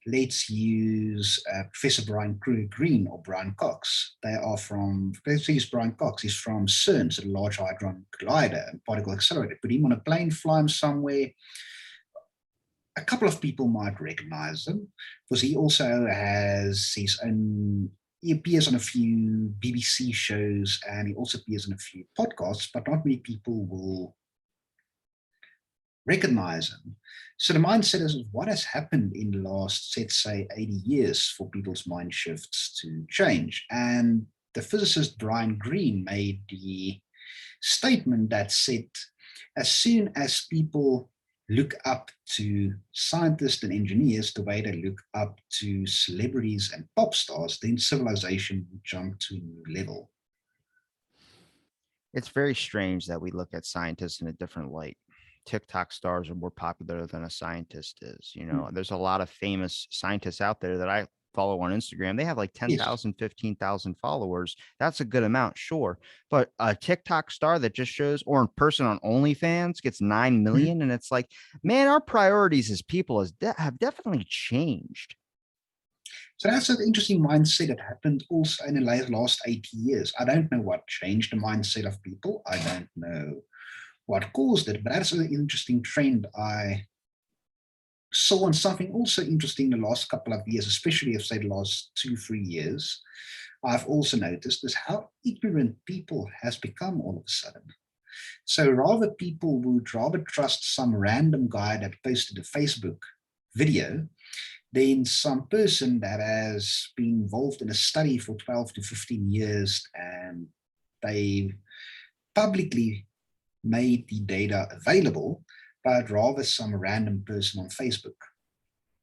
[SPEAKER 2] let's use Professor Brian Greene or Brian Cox. They are from, let's use Brian Cox. He's from CERN, so the Large Hadron Collider and Particle Accelerator. Put him on a plane, fly him somewhere. A couple of people might recognize him because he also has his own, he appears on a few BBC shows and he also appears on a few podcasts, but not many people will recognize him. So the mindset is what has happened in the last, let's say, 80 years for people's mind shifts to change. And the physicist Brian Greene made the statement that said, as soon as people look up to scientists and engineers the way they look up to celebrities and pop stars, then civilization will jump to a new level.
[SPEAKER 1] It's very strange that we look at scientists in a different light. TikTok stars are more popular than a scientist is. You know, there's a lot of famous scientists out there that I follow on Instagram. They have like
[SPEAKER 2] Yes.
[SPEAKER 1] 10,000, 15,000 followers. That's a good amount, sure. But a TikTok star that just shows, or in person on OnlyFans gets 9
[SPEAKER 2] Mhm.
[SPEAKER 1] million. And it's like, man, our priorities as people have definitely changed.
[SPEAKER 2] So that's an interesting mindset that happened also in the last 80 years. I don't know what changed the mindset of people. I don't know what caused it, but that's an interesting trend I saw, and something also interesting in the last couple of years, especially if say the last 2, 3 years, I've also noticed is how ignorant people has become all of a sudden. So rather people would rather trust some random guy that posted a Facebook video than some person that has been involved in a study for 12 to 15 years and they publicly made the data available, but rather some random person on Facebook.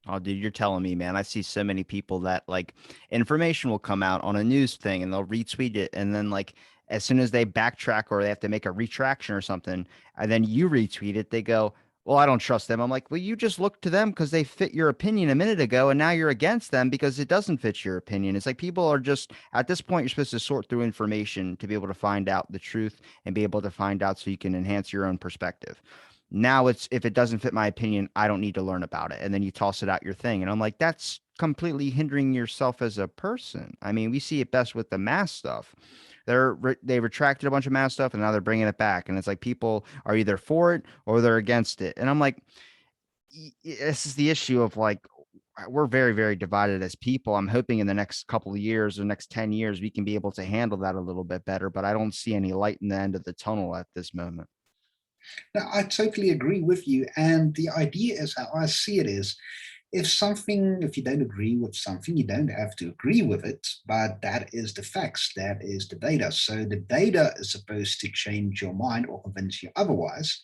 [SPEAKER 1] Oh, dude, you're telling me, man. I see so many people that like information will come out on a news thing and they'll retweet it. And then, like, as soon as they backtrack or they have to make a retraction or something, and then you retweet it, they go, well, I don't trust them. I'm like, well, you just looked to them because they fit your opinion a minute ago. And now you're against them because it doesn't fit your opinion. It's like people are just at this point, you're supposed to sort through information to be able to find out the truth and be able to find out so you can enhance your own perspective. Now it's, if it doesn't fit my opinion, I don't need to learn about it. And then you toss it out your thing. And I'm like, that's completely hindering yourself as a person. I mean, we see it best with the mass stuff. They retracted a bunch of mass stuff and now they're bringing it back. And it's like people are either for it or they're against it. And I'm like, this is the issue of like, we're very, very divided as people. I'm hoping in the next couple of years or next 10 years, we can be able to handle that a little bit better, but I don't see any light in the end of the tunnel at this moment.
[SPEAKER 2] Now, I totally agree with you. And the idea is how I see it is if you don't agree with something, you don't have to agree with it, but that is the facts, that is the data. So the data is supposed to change your mind or convince you otherwise,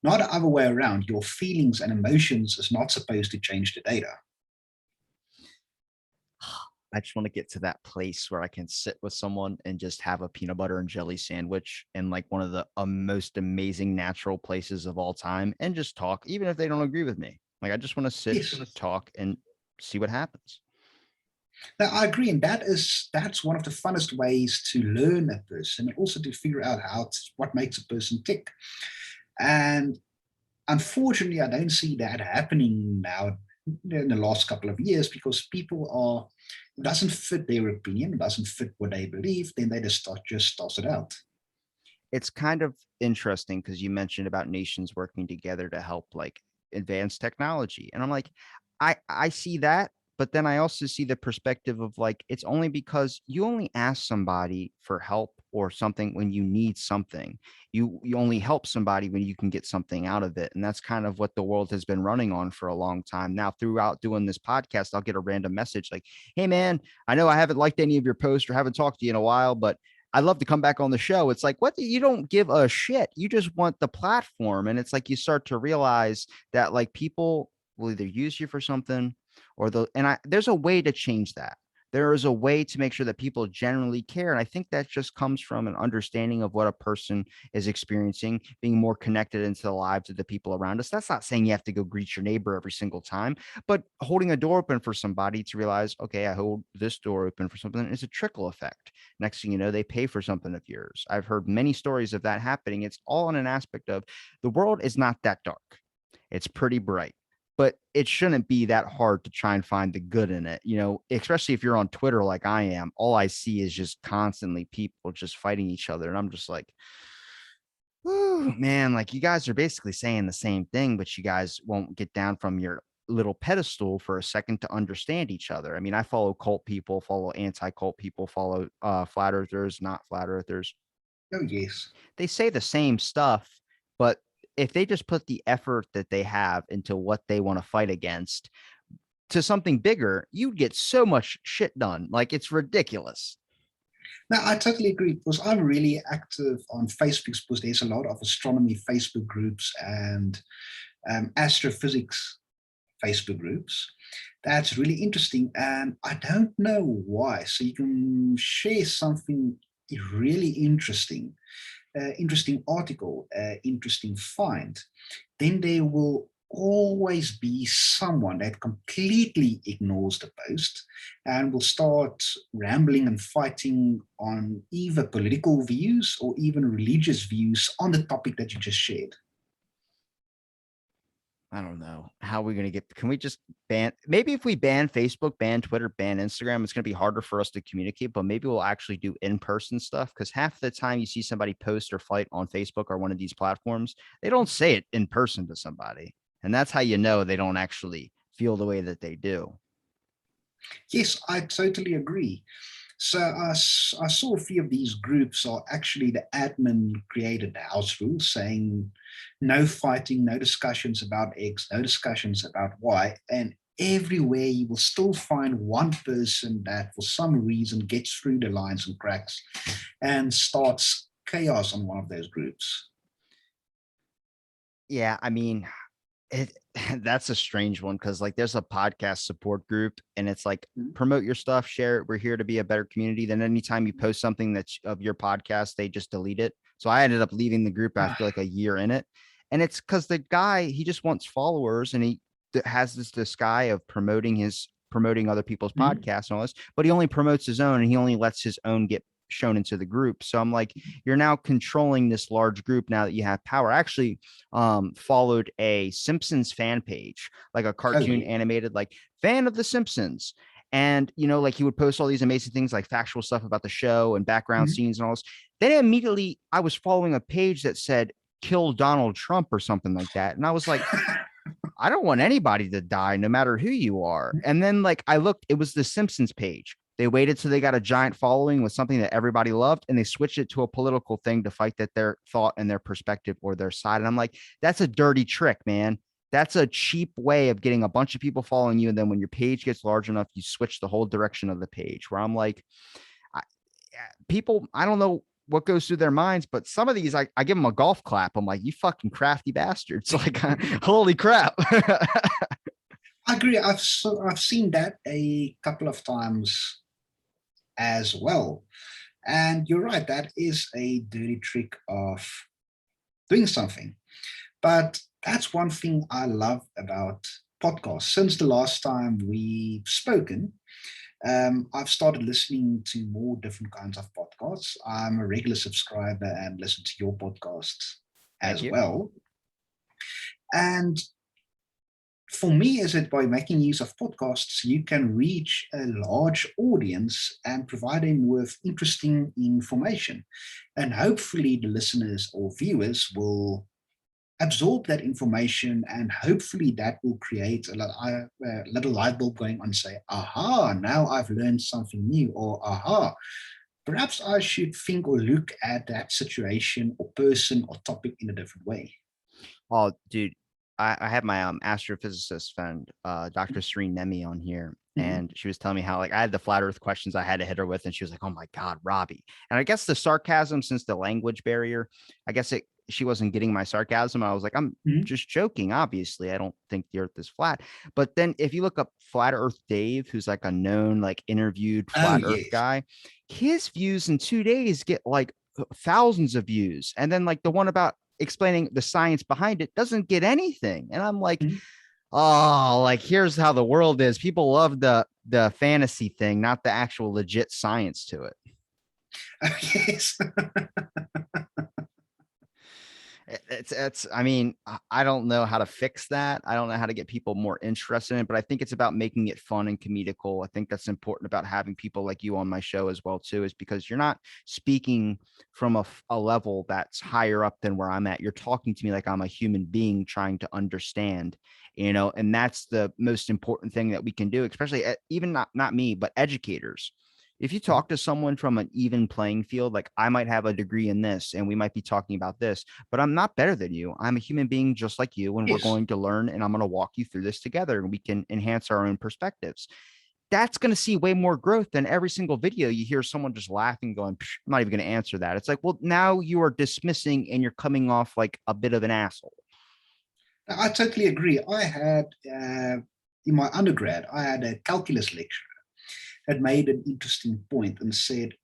[SPEAKER 2] not the other way around. Your feelings and emotions is not supposed to change the data.
[SPEAKER 1] I just want to get to that place where I can sit with someone and just have a peanut butter and jelly sandwich in like one of the most amazing natural places of all time and just talk, even if they don't agree with me. Like I just want to sit,
[SPEAKER 2] Yes.
[SPEAKER 1] talk, and see what happens.
[SPEAKER 2] Now, I agree, and that's one of the funnest ways to learn a person, and also to figure out what makes a person tick. And unfortunately, I don't see that happening now in the last couple of years because people are it doesn't fit their opinion, it doesn't fit what they believe, then they just toss it out.
[SPEAKER 1] It's kind of interesting because you mentioned about nations working together to help like advance technology. And I'm like, I see that, but then I also see the perspective of like it's only because you only ask somebody for help or something when you need something. You only help somebody when you can get something out of it. And that's kind of what the world has been running on for a long time. Now, throughout doing this podcast, I'll get a random message like, hey man, I know I haven't liked any of your posts or haven't talked to you in a while, but I'd love to come back on the show. It's like, what? You don't give a shit. You just want the platform. And it's like you start to realize that like people will either use you for something or there's a way to change that. There is a way to make sure that people generally care. And I think that just comes from an understanding of what a person is experiencing, being more connected into the lives of the people around us. That's not saying you have to go greet your neighbor every single time, but holding a door open for somebody to realize, okay, I hold this door open for something. It's a trickle effect. Next thing you know, they pay for something of yours. I've heard many stories of that happening. It's all in an aspect of the world is not that dark. It's pretty bright, but it shouldn't be that hard to try and find the good in it. You know, especially if you're on Twitter like I am, all I see is just constantly people just fighting each other. And I'm just like, oh man, like you guys are basically saying the same thing, but you guys won't get down from your little pedestal for a second to understand each other. I mean, I follow cult people, follow anti-cult people, follow flat earthers, not flat earthers.
[SPEAKER 2] Oh, yes.
[SPEAKER 1] They say the same stuff, but if they just put the effort that they have into what they want to fight against to something bigger, you'd get so much shit done. Like it's ridiculous.
[SPEAKER 2] Now, I totally agree because I'm really active on Facebook because there's a lot of astronomy Facebook groups and astrophysics Facebook groups. That's really interesting. And I don't know why. So you can share something really interesting, interesting article, interesting find, then there will always be someone that completely ignores the post and will start rambling and fighting on either political views or even religious views on the topic that you just shared.
[SPEAKER 1] I don't know how we're going to get, can we just ban, maybe if we ban Facebook, ban Twitter, ban Instagram, it's going to be harder for us to communicate, but maybe we'll actually do in-person stuff. Cause half the time you see somebody post or fight on Facebook or one of these platforms, they don't say it in person to somebody. And that's how you know they don't actually feel the way that they do.
[SPEAKER 2] Yes, I totally agree. So I saw a few of these groups are actually the admin created the house rules saying no fighting, no discussions about X, no discussions about Y. And everywhere you will still find one person that for some reason gets through the lines and cracks and starts chaos on one of those groups.
[SPEAKER 1] Yeah. I mean, it that's a strange one because like there's a podcast support group and it's like
[SPEAKER 2] Mhm.
[SPEAKER 1] promote your stuff, share it. We're here to be a better community. Then anytime you post something that's of your podcast, they just delete it. So I ended up leaving the group after like a year in it. And it's because the guy, he just wants followers and he has this guy of promoting other people's
[SPEAKER 2] Mhm.
[SPEAKER 1] podcasts and all this, but he only promotes his own and he only lets his own get shown into the group. So I'm like, you're now controlling this large group now that you have power. I actually followed a Simpsons fan page, like a
[SPEAKER 2] Oh,
[SPEAKER 1] cartoon
[SPEAKER 2] yeah.
[SPEAKER 1] animated, like fan of the Simpsons. And, you know, like he would post all these amazing things like factual stuff about the show and background
[SPEAKER 2] Mhm.
[SPEAKER 1] scenes and all this. Then immediately I was following a page that said, kill Donald Trump or something like that. And I was like, I don't want anybody to die, no matter who you are. And then like I looked, it was the Simpsons page. They waited till they got a giant following with something that everybody loved, and they switched it to a political thing to fight that their thought and their perspective or their side. And I'm like, that's a dirty trick, man. That's a cheap way of getting a bunch of people following you. And then when your page gets large enough, you switch the whole direction of the page. Where I'm like, I, people, I don't know what goes through their minds, but some of these, I give them a golf clap. I'm like, you fucking crafty bastards. Like, holy crap.
[SPEAKER 2] I agree. I've seen that a couple of times as well. And you're right, that is a dirty trick of doing something. But that's one thing I love about podcasts. Since the last time we've spoken, I've started listening to more different kinds of podcasts. I'm a regular subscriber and listen to your podcasts
[SPEAKER 1] Thank
[SPEAKER 2] as
[SPEAKER 1] you.
[SPEAKER 2] well. And for me, is it by making use of podcasts, you can reach a large audience and provide them with interesting information. And hopefully, the listeners or viewers will absorb that information, and hopefully that will create a little light bulb going on, say, aha, now I've learned something new, or aha, perhaps I should think or look at that situation or person or topic in a different way.
[SPEAKER 1] Oh, dude, I had my astrophysicist friend, Dr. Serene Nemi on here,
[SPEAKER 2] Mhm.
[SPEAKER 1] and she was telling me how like I had the flat Earth questions I had to hit her with, and she was like, "Oh my God, Robbie!" And I guess the sarcasm, since the language barrier, I guess it she wasn't getting my sarcasm. I was like, "I'm
[SPEAKER 2] Mhm.
[SPEAKER 1] just joking. Obviously, I don't think the Earth is flat." But then if you look up Flat Earth Dave, who's like a known like interviewed
[SPEAKER 2] Oh,
[SPEAKER 1] flat Earth
[SPEAKER 2] yes.
[SPEAKER 1] guy, his views in 2 days get like thousands of views, and then like the one about explaining the science behind it doesn't get anything. And I'm like,
[SPEAKER 2] Mhm.
[SPEAKER 1] oh, like here's how the world is. People love the fantasy thing, not the actual legit science to it.
[SPEAKER 2] Oh, yes.
[SPEAKER 1] It's I mean, I don't know how to fix that. I don't know how to get people more interested in it, but I think it's about making it fun and comedical. I think that's important about having people like you on my show as well too, is because you're not speaking from a level that's higher up than where I'm at. You're talking to me like I'm a human being trying to understand, and that's the most important thing that we can do, especially even not me, but educators. If you talk to someone from an even playing field, like I might have a degree in this and we might be talking about this, but I'm not better than you. I'm a human being just like you, and we're
[SPEAKER 2] Yes.
[SPEAKER 1] going to learn, and I'm going to walk you through this together, and we can enhance our own perspectives. That's going to see way more growth than every single video you hear someone just laughing, going, I'm not even going to answer that. It's like, well, now you are dismissing and you're coming off like a bit of an asshole.
[SPEAKER 2] I totally agree. In my undergrad, I had a calculus lecturer that made an interesting point and said,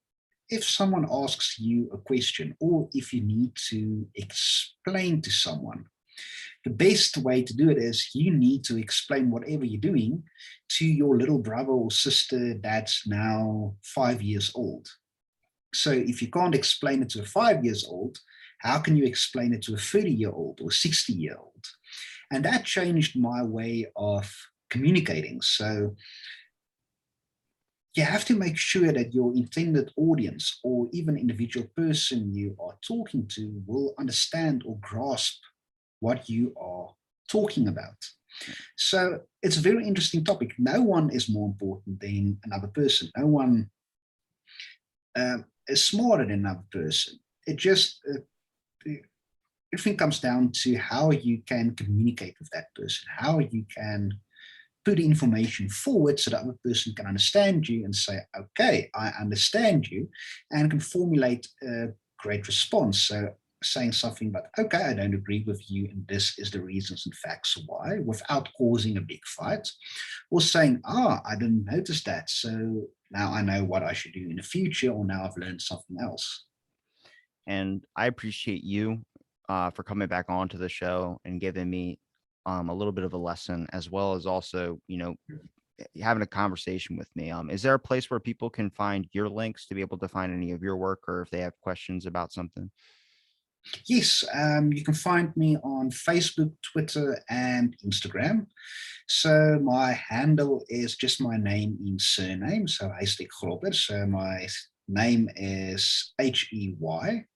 [SPEAKER 2] if someone asks you a question or if you need to explain to someone, the best way to do it is you need to explain whatever you're doing to your little brother or sister that's now 5 years old. So if you can't explain it to a 5 years old, how can you explain it to a 30-year-old or 60-year-old? And that changed my way of communicating. So you have to make sure that your intended audience or even individual person you are talking to will understand or grasp what you are talking about. So it's a very interesting topic. No one is more important than another person. No one is smarter than another person. It just everything comes down to how you can communicate with that person, how you can put information forward so that other person can understand you and say, okay, I understand you, and can formulate a great response. So saying something about, okay, I don't agree with you, and this is the reasons and facts why, without causing a big fight, or saying, I didn't notice that. So now I know what I should do in the future, or now I've learned something else.
[SPEAKER 1] And I appreciate you for coming back onto the show and giving me a little bit of a lesson, as well as also, having a conversation with me. Is there a place where people can find your links to be able to find any of your work, or if they have questions about something?
[SPEAKER 2] Yes, you can find me on Facebook, Twitter, and Instagram. So my handle is just my name in surname, so Heystek Grobler. So my name is Heystek,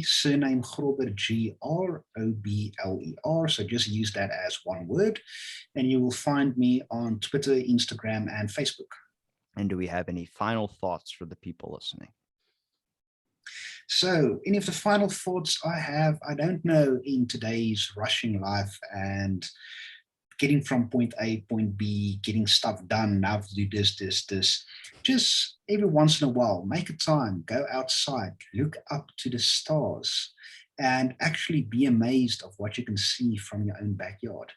[SPEAKER 2] surname Grobler, Grobler. So just use that as one word, and you will find me on Twitter, Instagram, and Facebook.
[SPEAKER 1] And do we have any final thoughts for the people listening?
[SPEAKER 2] So, any of the final thoughts I have, I don't know, in today's rushing life and getting from point A, point B, getting stuff done, now to do this. Just every once in a while, make a time, go outside, look up to the stars, and actually be amazed of what you can see from your own backyard.